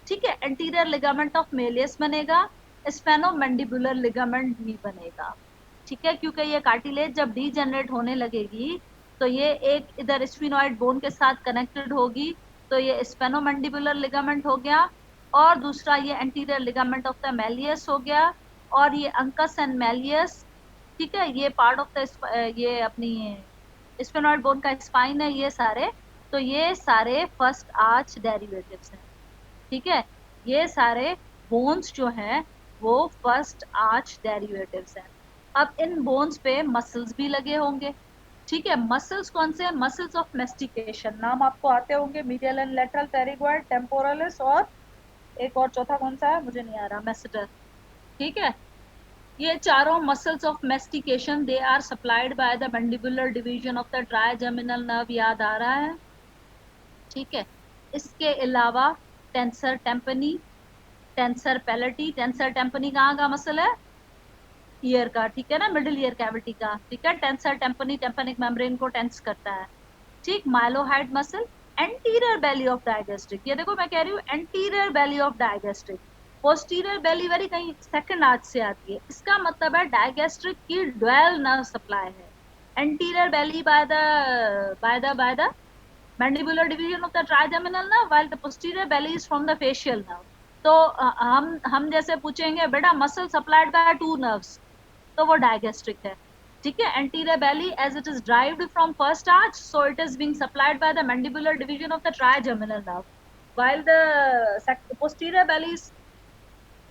A: ठीक है, एंटीरियर लिगामेंट ऑफ मेलियस बनेगा, स्पेनोमैंडिबुलर लिगामेंट नहीं बनेगा। ठीक है, क्योंकि ये कार्टिलेज जब डीजेनरेट होने लगेगी तो ये एक इधर स्फिनोइड बोन के साथ कनेक्टेड होगी, तो ये स्पेनोमैंडिबुलर लिगामेंट हो गया, और दूसरा ये anterior ligament of the Méliès हो गया, और ये अंकस एंड मेलियस। ठीक है, ये पार्ट ऑफ द, ये अपनी स्फेनॉइड बोन का स्पाइन है ये सारे। तो ये सारे फर्स्ट आर्च डेरिवेटिव्स हैं। ठीक है, ये सारे बोन्स जो हैं वो फर्स्ट आर्च डेरिवेटिव्स हैं। अब इन बोन्स पे मसल्स भी लगे होंगे। ठीक है, मसल्स कौन से हैं? मसल्स ऑफ मेस्टिकेशन, नाम आपको आते होंगे, medial and lateral, pterygoid, temporalis, और एक और चौथा कौन सा है मुझे नहीं आ रहा, मेसेटर। ठीक है, ये चारों muscles of mastication they are supplied by the mandibular division of the trigeminal nerve, याद आ रहा है? ठीक है, इसके अलावा tensor tympani, tensor palati. Tensor tympani कहाँ का मसल है? ईयर का। ठीक है ना, मिडिल ईयर कैविटी का। ठीक है, टेंसर टेम्पनी टेम्पनिक मेम्ब्रेन को टेंस करता है। ठीक, mylohyoid muscle, anterior belly of digastric, ये देखो मैं कह रही हूँ anterior belly of digastric. Posterior Bailey very कहीं सेकंड आर्च से आती है, इसका मतलब है डायगेस्ट्रिक की ड्वेल नर्व सप्लाई है। Anterior belly by the mandibular division of the trigeminal nerve, while the posterior belly is from the facial nerve. तो हम जैसे पूछेंगे बेटा muscle supplied by two nerves, तो वो डायगेस्ट्रिक है। ठीक है, anterior belly as it is derived from first arch, so it is being supplied by the mandibular division of the trigeminal nerve, while the posterior belly is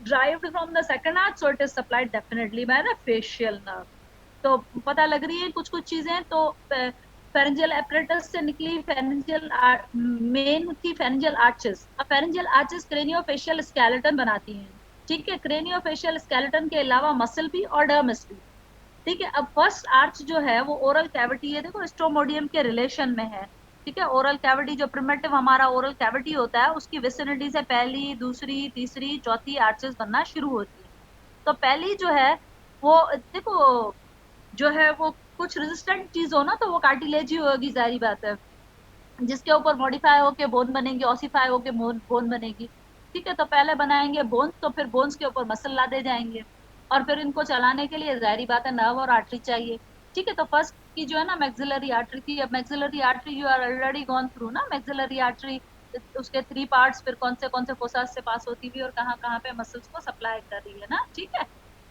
A: derived from the second arch, so it is supplied definitely by the facial nerve. तो पता लग रही है कुछ कुछ चीजें। तो pharyngeal apparatus से निकली फेरेंजियल मेन थी फेरेंजियल आर्चेस। अब फेरेंजियल आर्चेस क्रेनियोफेशियल स्केलेटन बनाती हैं। ठीक है, क्रेनियोफेशियल स्केलेटन के अलावा मसल भी और डर्मिस भी। ठीक है, अब फर्स्ट आर्च जो है वो ओरल कैविटी है, देखो स्ट्रोमोडियम के रिलेशन में है। ठीक है, ओरल कैविटी जो प्रिमिटिव हमारा ओरल कैविटी होता है उसकी विसिनिटी से पहली, दूसरी, तीसरी, चौथी आर्चेस बनना शुरू होती है। तो पहली जो है वो देखो जो है वो कुछ रेजिस्टेंट चीज हो ना तो वो कार्टिलेज ही होगी, जारी बात है। जिसके ऊपर मॉडिफाई होके बोन बनेगी, ऑसिफाई होके बोन बनेगी। ठीक है, तो पहले बनाएंगे बोन्स, तो फिर बोन्स के ऊपर मसल ला दे जाएंगे, और फिर इनको चलाने के लिए जारी बात है नर्व और आर्टरी चाहिए। ठीक है, तो फर्स्ट की जो है ना मैक्सिलरी आर्टरी थी। अब maxillary artery you are already gone through ना, मैक्सिलरी आर्टरी उसके 3 पार्ट्स, फिर कौन से फोसास से पास होती हुई और कहाँ कहाँ पे मसल्स को सप्लाई कर रही है ना। ठीक है,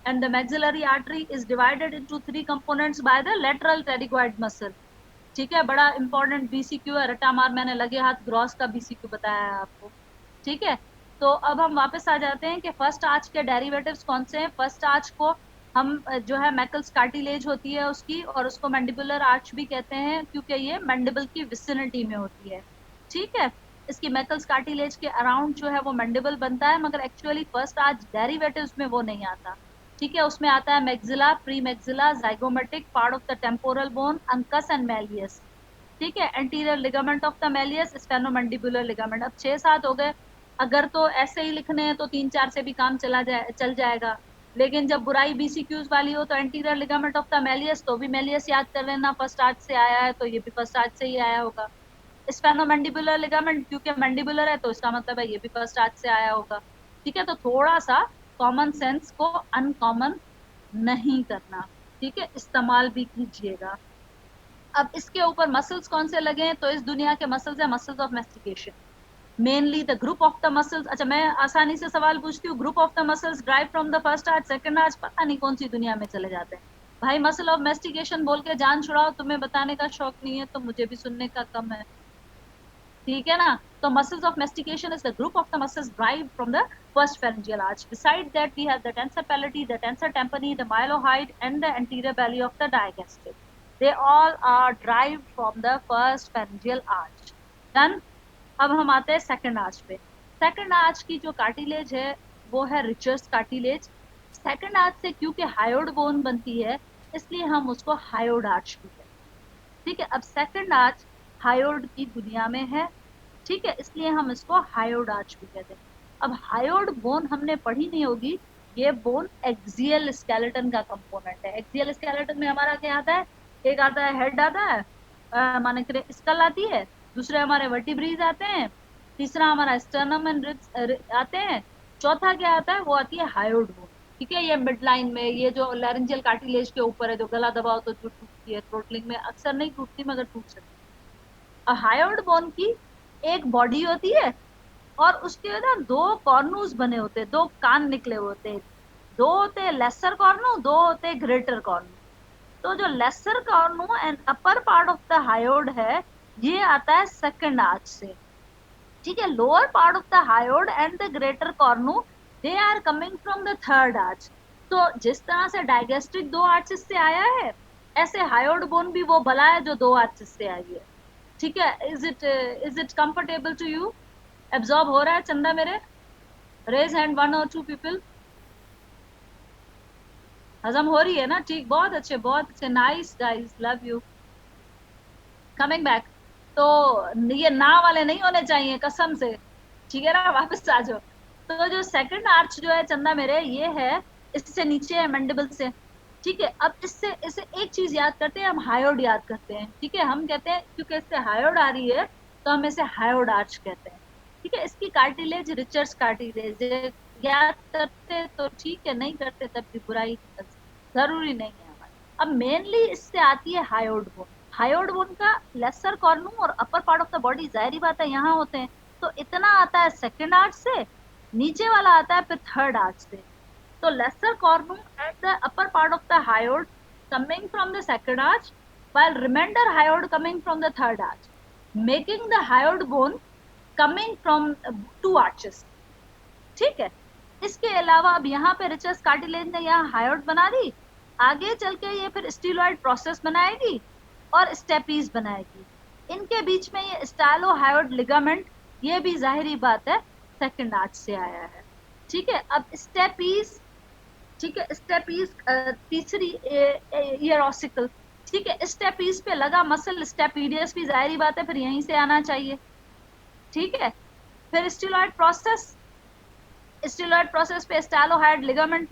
A: and the maxillary artery is divided into 3 components by the lateral pterygoid muscle. ठीक है, बड़ा इंपॉर्टेंट बीसीक्यू है, रटा मार मैंने लगे हाथ ग्रॉस का बीसीक्यू बताया है आपको। ठीक है, तो अब हम वापस आ जाते हैं कि फर्स्ट आर्च के डेरिवेटिव्स कौन से हैं। फर्स्ट आर्च को हम जो है मैकल्स कार्टिलेज होती है उसकी, और उसको मैंडिबुलर आर्च भी कहते हैं क्योंकि ये मैंडिबल की विसिनिटी में होती है। ठीक है, इसकी मैकल्स कार्टिलेज के अराउंड जो है वो मैंडिबल बनता है, मगर एक्चुअली फर्स्ट आर्च डेरिवेटिव्स में वो नहीं आता। ठीक है, उसमें आता है maxilla, premaxilla, zygomatic, part of the temporal bone, incus and malleus. ठीक है, anterior ligament of the malleus, sphenomandibular ligament. अब 6-7 हो गए। अगर तो ऐसे ही लिखने हैं तो 3-4 से भी काम चल जाएगा, लेकिन जब बुराई बीसीक्यूज वाली हो तो anterior ligament of the Méliès, तो भी मेलियस याद कर लेना, फर्स्ट आर्च से आया है तो ये भी फर्स्ट आर्च से ही आया होगा। स्पेनोमैंडिबुलर लिगामेंट, क्योंकि मैंडिबुलर है तो इसका मतलब है ये भी फर्स्ट आर्च से आया होगा। ठीक है, तो थोड़ा सा कॉमन सेंस को अनकॉमन नहीं करना, ठीक है, इस्तेमाल भी कीजिएगा। अब इसके ऊपर मसल्स कौन से लगे हैं, तो इस दुनिया के मसल्स है muscles of mastication, mainly the group of the muscles. अच्छा, मैं आसानी से सवाल पूछती हूँ, group of the muscles drive from the first arch second arch, पता नहीं कौन सी दुनिया में चले जाते हैं भाई। मसल ऑफ मेस्टिकेशन बोल के जान छुड़ाओ, तुम्हें बताने का शौक नहीं है तो मुझे भी सुनने का कम है, ठीक है ना। तो muscles of mastication is the group of the muscles drive from the first pharyngeal arch. Beside that, we have the tensor palatii, the tensor tympani, the mylohyoid, and the anterior belly of the digastric. They all are derived from the first pharyngeal arch. Done. अब हम आते हैं second arch पे। Second arch की जो cartilage है वो है रिचर्स कार्टिलेज। सेकंड आर्च से क्योंकि हायोड बोन बनती है इसलिए हम उसको हायोड आर्च भी कहते हैं, ठीक है। अब सेकंड आर्च हायोड की दुनिया में है, ठीक है, इसलिए हम इसको हायोड आर्च भी कहते हैं। अब हायोड बोन हमने पढ़ी नहीं होगी, ये बोन एक्सियल स्केलेटन का कंपोनेंट है। एक्सियल स्केलेटन में हमारा क्या आता है, एक आता है हेड आता है, माने स्कल आती है, दूसरे हमारे वर्टिब्रीज आते हैं, तीसरा हमारा स्टर्नम एंड रिब्स आते हैं, चौथा क्या आता है, वो आती है हायोड बोन, ठीक है। ये मिड लाइन में, ये जो लैरिंजियल कार्टिलेज के ऊपर है, जो गला दबाओ तो जो टूटती है, थ्रोटलिंग में अक्सर नहीं टूटती मगर टूट सकती है। हायोड बोन की एक बॉडी होती है और उसके ना दो कॉर्नूस बने होते हैं, दो कान निकले होते हैं, दो होते लेसर कॉर्नू, दो होते ग्रेटर कॉर्नू। तो जो lesser cornu and upper part of the hyoid है ये आता है सेकंड आर्च से, ठीक है। Lower part of the hyoid and the greater cornu they are coming from the third arch. तो जिस तरह से डाइगेस्ट्रिक दो आर्चेस से आया है, ऐसे हायोड बोन भी वो भला है जो दो आर्चेस से आई है, ठीक है। Is it comfortable to you, absorb हो रहा है चंदा मेरे? रेज हैंड वन और टू पीपल। हजम हो रही है ना, ठीक, बहुत अच्छे, nice guys, love you. Coming back, तो ये ना वाले नहीं होने चाहिए कसम से, ठीक है ना, वापस आ जाओ। तो जो सेकंड आर्च जो है चंदा मेरे, ये है इससे नीचे है मैंडिबल से, ठीक है। अब इससे इसे एक चीज याद करते हैं, हम हायोड याद करते हैं, ठीक है। हम कहते हैं क्योंकि इससे हायोड आ रही है तो हम इसे हायोड आर्च कहते हैं, ठीक है। इसकी कार्टिलेज रिचर्स कार्टिलेज, याद करते तो ठीक है, नहीं करते तब भी बुराई जरूरी नहीं है हमारी। अब मेनली इससे आती है हायोड बोन। हायोड बोन का लेसर कॉर्नू और अपर पार्ट ऑफ द बॉडी जाहिर बात है यहाँ होते हैं, तो इतना आता है सेकंड आर्च से, नीचे वाला आता है फिर थर्ड आर्च से। तो lesser cornu at the upper part of the hyoid coming from the second arch, while remainder hyoid coming from the third arch, making the hyoid bone coming from two arches, ठीक है। इसके अलावा अब यहाँ पे रिचस cartilage ने यहाँ hyoid बना दी, आगे चल के ये फिर स्टीलॉइड प्रोसेस बनाएगी और स्टेपीज बनाएगी, इनके बीच में ये स्टाइलोहायोड लिगामेंट, ये भी जाहिरी बात है सेकंड आर्च से आया है, ठीक है। अब स्टेपीज, ठीक है, स्टेपीज तीसरी ईयरोसिकल, ठीक है। स्टेपीज पे लगा मसल स्टेपीडियस भी जाहिर बात है फिर यहीं से आना चाहिए, ठीक है। फिर स्टीलॉइड प्रोसेस, स्टीलॉइड प्रोसेस पे स्टाइलोहाइड लिगामेंट,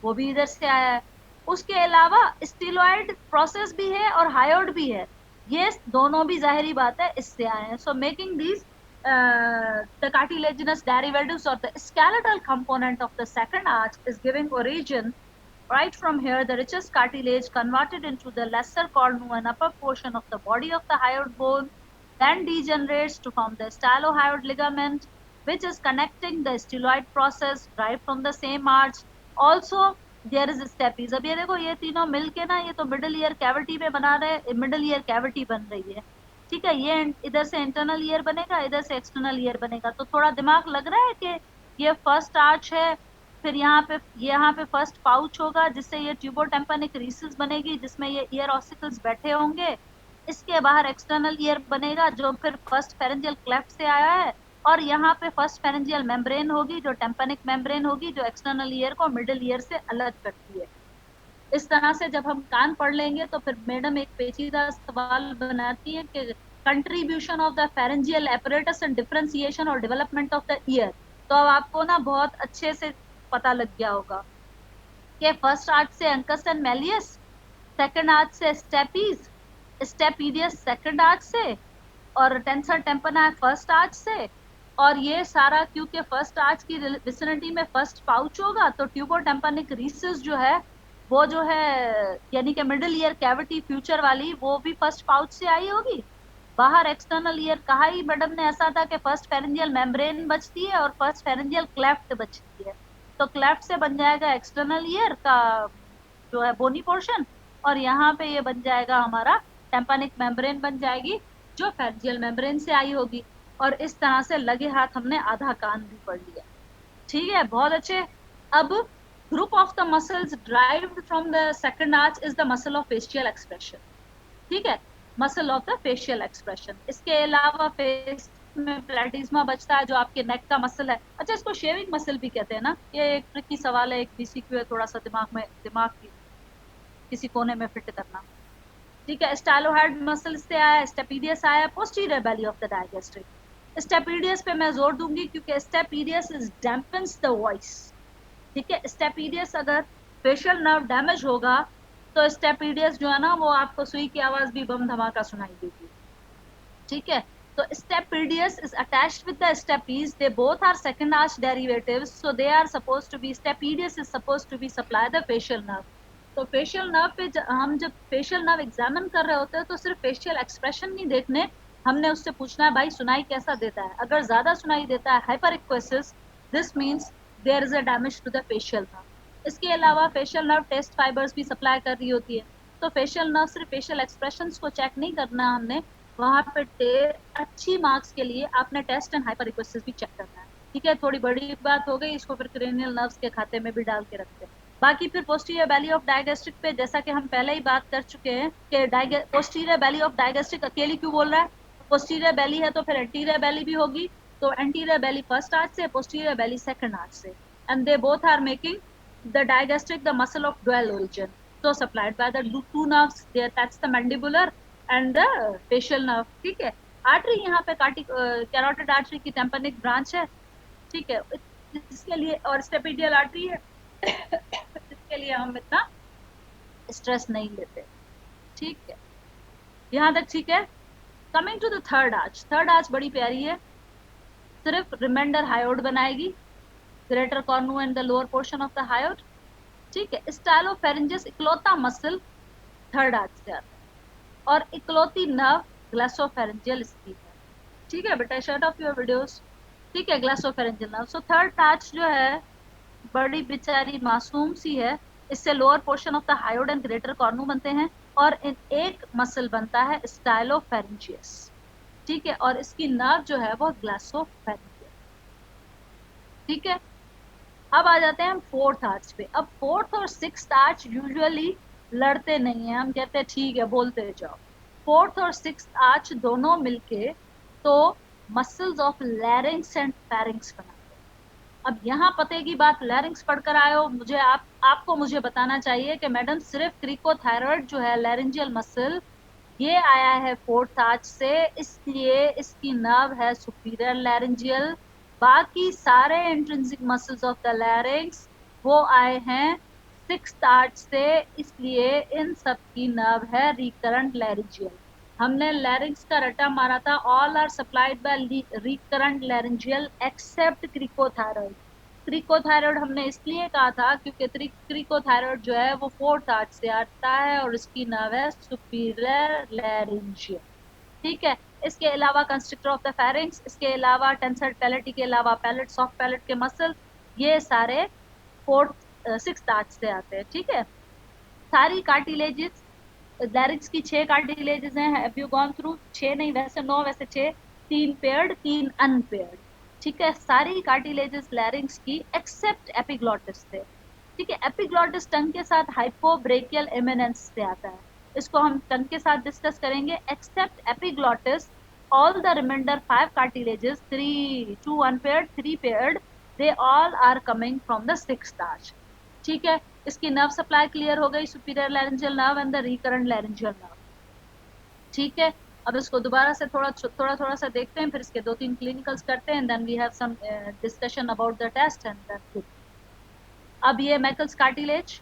A: वो भी इधर से आया है। उसके अलावा स्टीलॉइड प्रोसेस भी है और हायोड भी है, ये दोनों भी जाहिरी बात है इससे आए हैं। So making these the cartilaginous derivatives or the skeletal component of the second arch is giving origin right from here. The richest cartilage converted into the lesser cornu and upper portion of the body of the hyoid bone then degenerates to form the stylohyoid ligament, which is connecting the styloid process right from the same arch. Also there is stapes. अब ये देखो ये तीनों मिलके ना ये तो middle ear cavity में बना रहे, मिडल ईयर कैविटी बन रही है, ठीक है। ये इधर से इंटरनल ईयर बनेगा, इधर से एक्सटर्नल ईयर बनेगा, तो थोड़ा दिमाग लग रहा है कि ये फर्स्ट आर्च है, फिर यहाँ पे फर्स्ट पाउच होगा जिससे ये ट्यूबोटेम्पैनिक रीसेस बनेगी जिसमें ये ईयर ऑसिकल्स बैठे होंगे, इसके बाहर एक्सटर्नल ईयर बनेगा जो फिर फर्स्ट फेरेंजियल क्लेफ्ट से आया है, और यहाँ पे फर्स्ट फेरेंजियल मेम्ब्रेन होगी जो टेम्पैनिक मेम्ब्रेन होगी जो एक्सटर्नल ईयर को मिडिल ईयर से अलग करती है। इस तरह से जब हम कान पढ़ लेंगे तो फिर मैडम एक पेचीदा सवाल बनाती है कि contribution of the pharyngeal apparatus and differentiation और डेवलपमेंट ऑफ द ईयर। तो अब आपको ना बहुत अच्छे से पता लग गया होगा कि फर्स्ट आर्च से अंकस एंड मैलियस, सेकंड आर्च से स्टेपीज, स्टेपीडियस सेकंड आर्च से, और टेंसर टेम्पना है फर्स्ट आर्च से, और ये सारा क्योंकि फर्स्ट आर्च की विसिनिटी में फर्स्ट पाउच होगा, तो ट्यूबोटेम्पनिक रीसेस जो है वो जो है यानी कि मिडिल ईयर कैविटी फ्यूचर वाली, वो भी फर्स्ट पाउच से आई होगी। बाहर एक्सटर्नल ईयर कहा ही मैडम ने ऐसा था कि फर्स्ट फेरेंजियल मेम्ब्रेन बचती है और फर्स्ट फेरेंजियल क्लेफ्ट बचती है, तो क्लेफ्ट से बन जाएगा एक्सटर्नल ईयर का जो है बोनी पोर्शन, और यहाँ पे ये बन जाएगा हमारा टेम्पानिक मेम्ब्रेन बन जाएगी जो फेरेंजियल मेम्ब्रेन से आई होगी। और इस तरह से लगे हाथ हमने आधा कान भी पढ़ लिया। ठीक है, बहुत अच्छे। अब group of the muscles derived from the second arch is the muscle of facial expression. ठीक है, muscle of the facial expression. इसके अलावा फेस में प्लेटिज्मा बचता है जो आपके नेक का मसल है। अच्छा, इसको शेविंग मसल भी कहते हैं ना, ये एक ट्रिकी सवाल है, एक बीसीक्यू है, थोड़ा सा दिमाग की किसी कोने में फिट करना। ठीक है, स्टाइलोहेड मसल से आया, स्टेपीडियस आया, posterior belly of the digastric. Stapedius पे मैं जोर दूंगी क्योंकि स्टेपीडियस इज डैम्पन्स द वॉइस। ठीक है, स्टेपीडियस अगर फेशियल नर्व डैमेज होगा तो स्टेपीडियस जो है ना वो आपको सुई की आवाज भी बम धमाका सुनाई देगी। ठीक है, तो stapedius is attached with the stapes, they both are second arch derivatives, so they are supposed to be, stapedius is supposed to be supply the facial nerve। तो फेशियल नर्व पे हम जब फेशियल नर्व एग्जामिन कर रहे होते हैं तो सिर्फ फेशियल एक्सप्रेशन नहीं देखने, हमने उससे पूछना है भाई सुनाई कैसा देता है। अगर ज्यादा सुनाई देता है hyperacusis, this means there is a damage to the facial nerve. इसके अलावा फेशियल नर्व टेस्ट फाइबर्स भी सप्लाई कर रही होती है, तो फेशियल नर्व सिर्फ फेशियल एक्सप्रेशंस को चेक नहीं करना हमने, वहां पे अच्छी मार्क्स के लिए आपने टेस्ट एंड हाइपर एक्वेसिस भी चेक करना है। ठीक है, थोड़ी बड़ी बात हो गई, इसको फिर क्रेनियल नर्व्स के खाते में भी डाल के रखते हैं। बाकी फिर पोस्टीरियर बेली ऑफ डायगेस्ट्रिक पे जैसा कि हम पहले ही बात कर चुके हैं कि पोस्टीरियर बेली ऑफ डायगेस्ट्रिक अकेली क्यों बोल रहा है, पोस्टीरियर बेली है तो फिर एंटीरियर बेली भी होगी, तो एंटीरियर बेली फर्स्ट आर्च से, पोस्टीरियर बेली सेकंड आर्च से, and they both are making the digastric the muscle of dual origin, so supplied by the two nerves there, that's the mandibular and the facial nerve। ठीक है, artery यहाँ पे carotid artery की टेम्पनिक branch है। ठीक है, इसके लिए और स्टेपिडियल आर्टरी है इसके लिए हम इतना स्ट्रेस नहीं लेते। ठीक है, यहाँ तक ठीक है। Coming to the third arch, third arch बड़ी प्यारी है, सिर्फ रिमाइंडर हायोड बनाएगी, greater cornu and the lower portion of the hyoid. ठीक है, स्टाइलोफेरेंजियस इकलौता मसल थर्ड आर्च से आता है और इकलौती नर्व ग्लासोफेरेंजियल स्कीन है। ठीक है बेटा, शट ऑफ योर वीडियोस। ठीक है, glossopharyngeal nerve. So third arch जो है बड़ी बेचारी मासूम सी है, इससे lower portion of the hyoid and greater cornu बनते हैं और इन एक मसल बनता है स्टाइलोफेरेंजियस। ठीक है, और इसकी नर्व जो है वो ग्लासोफेरेंजियल। ठीक है, अब आ जाते हैं हम फोर्थ आर्च पे। अब फोर्थ और सिक्स्थ आर्च यूजुअली लड़ते नहीं है, हम कहते हैं ठीक है बोलते जाओ। फोर्थ और सिक्स्थ आर्च दोनों मिलके तो मसल्स ऑफ लैरिंग्स एंड फेरिंग्स बनाते हैं। अब यहाँ पते की बात, लैरिंग्स पढ़कर आए हो, मुझे आपको मुझे बताना चाहिए कि मैडम सिर्फ क्रिकोथायरॉइड जो है लैरिंजियल मसल ये आया है फोर्थ आर्च से, इसलिए इसकी नर्व है सुपीरियर लैरिंजियल। बाकी सारे intrinsic muscles of the larynx वो आए हैं सिक्स्थ आर्च से, इसलिए इन सब की नर्व है रिकरेंट लैरिंजियल। हमने लैरिंग्स का रटा मारा था, all are supplied by recurrent laryngeal except cricothyroid. Cricothyroid हमने इसलिए कहा था क्योंकि क्रिकोथायरॉइड जो है वो फोर्थ आर्च से आता है और इसकी नर्व है सुपीरियर लैरिंजियल। ठीक है, इसके अलावा कंस्ट्रिक्टर ऑफ द फेरिंग्स, इसके अलावा टेंसर पैलेटी के अलावा पैलेट, सॉफ्ट पैलेट के मसल, ये सारे फोर्थ सिक्स्थ आर्च से आते हैं। ठीक है, सारी कार्टिलेजेस लैरिंग्स की 6 कार्टिलेजेस हैं, हैव यू गॉन थ्रू? 6 नहीं, वैसे 9, वैसे 6, 3 पेयर्ड 3 अनपेयर्ड। ठीक है, सारी कार्टिलेजेस लैरिंग्स की एक्सेप्ट एपिग्लॉटिस से। ठीक है, एपिग्लॉटिस टंग के साथ हाइपोब्रेकियल एमिनेंस से आता है, इसको हम टंग के साथ डिस्कस करेंगे। Except epiglottis all the reminder 5 cartilages, 2 unpaired 3 paired, they all are coming from the sixth arch. ठीक है, इसकी नर्व सप्लाई क्लियर हो गई, superior laryngeal nerve and the recurrent laryngeal nerve. ठीक है, अब इसको दोबारा से थोड़ा सा देखते हैं, फिर इसके 2-3 क्लिनिकल्स करते हैं, then we have some discussion about the test and then. अब ये मैकल्स कार्टिलेज,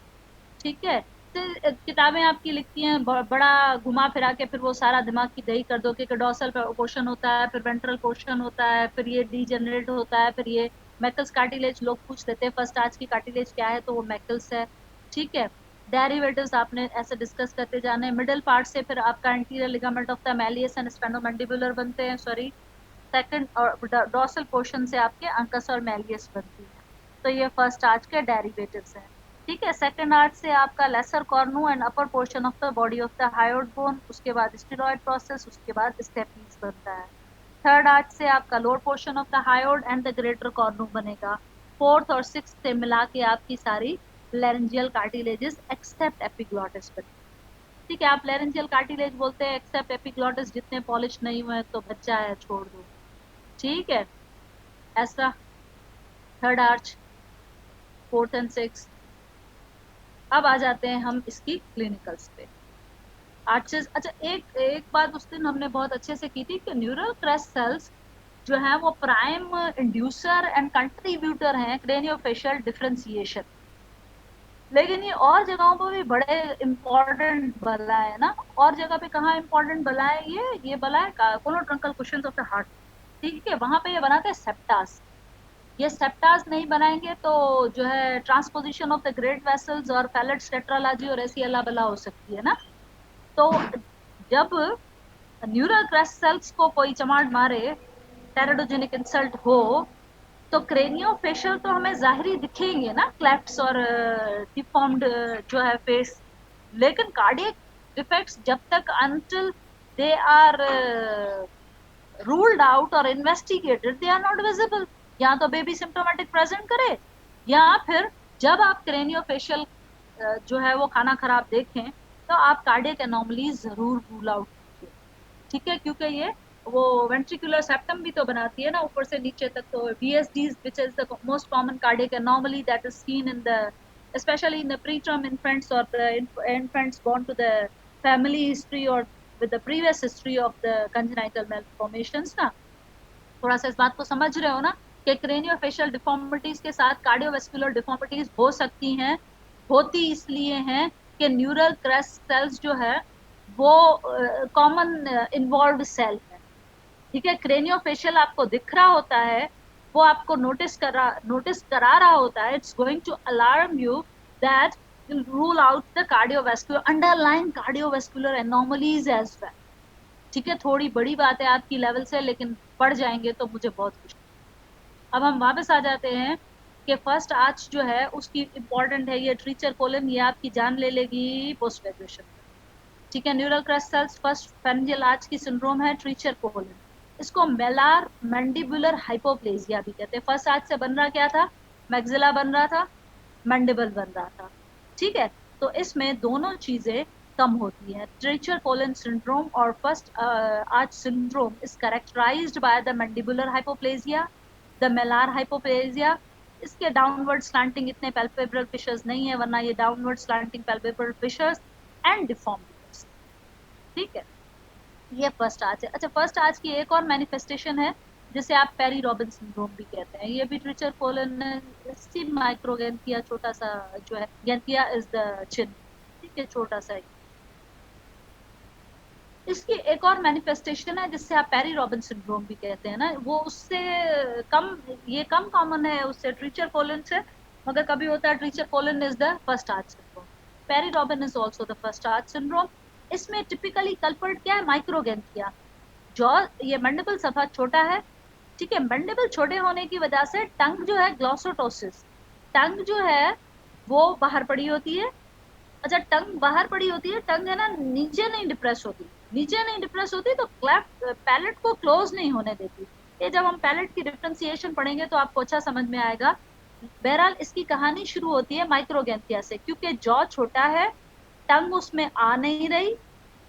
A: ठीक है, ऐसे किताबें आपकी लिखती हैं बड़ा घुमा फिरा के, फिर वो सारा दिमाग की दही कर दो कि डोर्सल पोर्शन होता है, फिर वेंट्रल पोर्शन होता है, फिर ये डीजेनरेट होता है, फिर ये मैकल्स कार्टिलेज। लोग पूछ लेते हैं फर्स्ट आर्च की कार्टिलेज क्या है, तो वो मैकल्स है। ठीक है, डेरिवेटिव्स आपने ऐसे डिस्कस करते जाने। मिडिल पार्ट से फिर आपका anterior ligament of the malleus and sphenomandibular बनते हैं, सॉरी सेकंड, और डोर्सल पोर्शन से आपके अंकस और मैलियस बनती है। तो ये फर्स्ट आर्च के डेरिवेटिव्स हैं। ठीक है, सेकंड आर्च से आपका lesser cornu and upper portion of the body of the hyoid bone, उसके बाद स्टेरॉयड प्रोसेस, उसके बाद स्टेपनीज बनता है। थर्ड आर्च से आपका lower portion of the hyoid and the greater cornu बनेगा। फोर्थ और सिक्स्थ से मिला के आपकी सारी लेरेंजियल कार्टिलेजेस एक्सेप्ट एपिग्लॉटिस बनेगी। ठीक है, आप लेरेंजियल कार्टिलेज बोलते हैं एक्सेप्ट एपिग्लॉटिस, जितने पॉलिश नहीं हुए तो बच्चा है छोड़ दो। ठीक है, ऐसा third arch, fourth and six. अब आ जाते हैं हम इसकी क्लिनिकल्स पे। आर्चेस, अच्छा एक एक बात उस दिन हमने बहुत अच्छे से की थी कि न्यूरल क्रस्ट सेल्स जो है वो प्राइम इंड्यूसर एंड कंट्रीब्यूटर हैं क्रेनियोफेशियल डिफरेंशिएशन। लेकिन ये और जगहों पर भी बड़े इंपॉर्टेंट बला है ना। और जगह पे कहाँ इंपॉर्टेंट बला है, ये बला है कोलोट्रंकल कुशन्स ऑफ द हार्ट। ठीक है, वहां पे ये बनाते हैं सेप्टास। ये सेप्टास नहीं बनाएंगे तो जो है transposition of the great vessels और पैलेट्स टेट्रालॉजी और ऐसी अला बला हो सकती है ना। तो जब न्यूरल क्रस्ट सेल्स को कोई चमाट मारे, टेराडोजेनिक इंसल्ट हो, तो क्रेनियोफेशियल तो हमें जाहिरी दिखेंगे ना, क्लेफ्ट्स और डिफॉर्म्ड जो है फेस। लेकिन कार्डियक डिफेक्ट्स जब तक until they are ruled out और investigated they are not visible. या तो बेबी सिम्टोमेटिक प्रेजेंट करे, या फिर जब आप क्रेनियोफेशियल जो है वो खाना खराब देखें तो आप कार्डियक एनोमलीज जरूर रूल आउट कीजिए। ठीक है, क्योंकि ये वो वेंट्रिकुलर सेप्टम भी तो बनाती है ना ऊपर से नीचे तक। तो VSDs which is the most common cardiac anomaly that is seen in the especially in the preterm infants or the infants born to the family history or with the previous history of the congenital malformations ना। थोड़ा सा इस बात को समझ रहे हो ना कि क्रेनियोफेशियल डिफॉर्मिटीज के साथ कार्डियोवेस्कुलर डिफॉर्मिटीज हो सकती हैं। होती इसलिए हैं कि न्यूरल क्रस्ट सेल्स जो है वो कॉमन इन्वॉल्व सेल है। ठीक है, क्रेनियोफेशियल आपको दिख रहा होता है, वो आपको नोटिस करा रहा होता है, it's going to alarm you that rule out the cardiovascular underline cardiovascular anomalies as well. ठीक है, थोड़ी बड़ी बात है आपकी लेवल से, लेकिन पढ़ जाएंगे तो मुझे बहुत खुशी। अब हम वापस आ जाते हैं कि फर्स्ट आर्च जो है उसकी इंपॉर्टेंट है ये ट्रीचर कोलन, ये आपकी जान ले लेगी पोस्ट ग्रेजुएशन। ठीक है, neural crest cells first pharyngeal arch की सिंड्रोम है ट्रीचर कोलन। इसको मेलार मैंडिबुलर हाइपोप्लेजिया भी कहते हैं। फर्स्ट आर्च से बन रहा क्या था, मैक्सिला बन रहा था, मैंडिबल बन रहा था। ठीक है, तो इसमें दोनों चीजें कम होती है। ट्रीचर कोलन सिंड्रोम और first arch syndrome is characterized by the mandibular hypoplasia, the malar hypoplasia. इसके डाउनवर्ड स्लैंटिंग इतने पैल्पेब्रल फिशर्स नहीं है, वरना ये downward slanting palpebral fissures and deformities. ठीक है, ये फर्स्ट आर्च है। अच्छा, फर्स्ट आर्च की एक और मैनिफेस्टेशन है जिसे आप पेरी रॉबिन सिंड्रोम भी कहते हैं। ये भी ट्रीचर कोलन माइक्रोगेंथिया, छोटा सा जो है गेंथिया इज द चिन। ठीक है, छोटा सा। इसकी एक और मैनिफेस्टेशन है जिससे आप पेरी रॉबिन सिंड्रोम भी कहते हैं ना, वो उससे कम, ये कम कॉमन है उससे ट्रीचर कोलन से, मगर कभी होता है Treacher Collins is the first arch syndrome. Pierre Robin is also the first arch syndrome. इसमें टिपिकली कल्पर्ट क्या है, माइक्रोगेंथिया। जॉ, ये मैंडिबल सफा छोटा है। ठीक है, मैंडिबल छोटे होने की वजह से टंग जो है ग्लॉसोटोसिस, टंग जो है वो बाहर पड़ी होती है। अच्छा, टंग बाहर पड़ी होती है, टंग है ना नीचे नहीं डिप्रेस होती, नीचे नहीं डिप्रेस होती तो क्लेफ्ट पैलेट को क्लोज नहीं होने देती। ये जब हम पैलेट की डिफरेंशिएशन पढ़ेंगे तो आपको अच्छा समझ में आएगा। बहरहाल इसकी कहानी शुरू होती है माइक्रोगेंथिया से, क्योंकि जॉ छोटा है, टंग उसमें आ नहीं रही,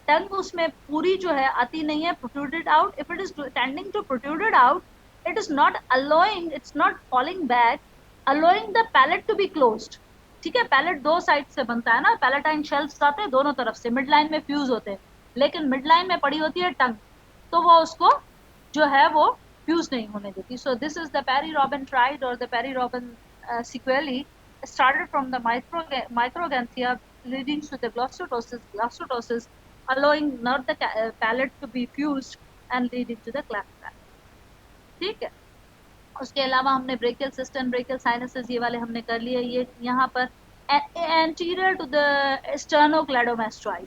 A: टंग उसमें पूरी जो है आती नहीं है, protruded out. If it is tending to protruded out, it is not allowing, it's not falling back, allowing the palate to be closed. ठीक है, पैलेट दो साइड से बनता है ना, पैलेटाइन शेल्स आते हैं दोनों तरफ से, मिड लाइन में फ्यूज होते हैं, लेकिन मिड लाइन में पड़ी होती है टंग, तो वो उसको जो है वो फ्यूज नहीं होने देती। So this is the Pierre Robin triad और the Pierre Robin sequelae started from the microgenthia leading to the glossotosis, allowing not the palate to be fused and leading to the cleft palate. ठीक है, उसके अलावा हमने brachial system, brachial sinuses ये वाले हमने कर लिए. ये यहाँ पर एंटीरियर टू द स्टर्नोक्लेडोमेस्ट्रॉइड,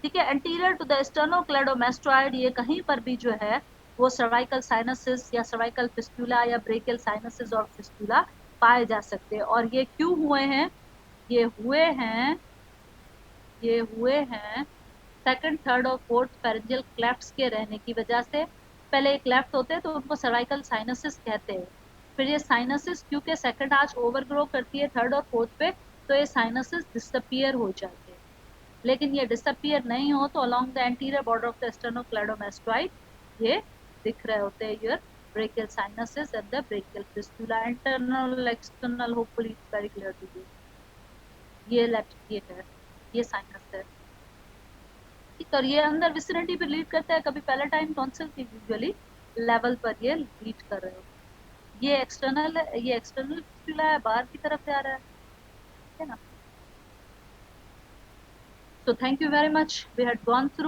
A: ठीक है, एंटीरियर टू द स्टर्नोक्लेडोमेस्ट्रॉइड, ये कहीं पर भी जो है वो सर्वाइकल साइनसिस या सर्वाइकल फिस्टुला या ब्रेकियल साइनसिस और फिस्टुला पाए जा सकते हैं. और ये क्यों हुए हैं? ये हुए हैं सेकंड, थर्ड और फोर्थ फेरेंजियल क्लेफ्ट्स के रहने की वजह से. पहले एक क्लेफ्ट होते हैं तो उनको सर्वाइकल साइनसिस कहते हैं. फिर ये साइनसिस क्योंकि सेकंड आर्च ओवरग्रो करती है थर्ड और फोर्थ पे, तो ये साइनसिस डिसअपीयर हो जाते हैं. लेकिन ये डिसअपीयर नहीं हो तो along the anterior border of the sternocleidomastoid ये दिख रहे होते हैं, your brachial sinuses and the brachial fistula. Internal external hopefully very clear to you. ये है, ये साइनस है. और ये अंदर विसिनिटी पे लीड करता है, कभी पैलेटाइन टॉन्सिल की यूजुअली लेवल पर ये लीड कर रहे हो. ये एक्सटर्नल है, ये एक्सटर्नल फिस्टुला है, बाहर की तरफ जा रहा है ना. So thank you very much. We had gone through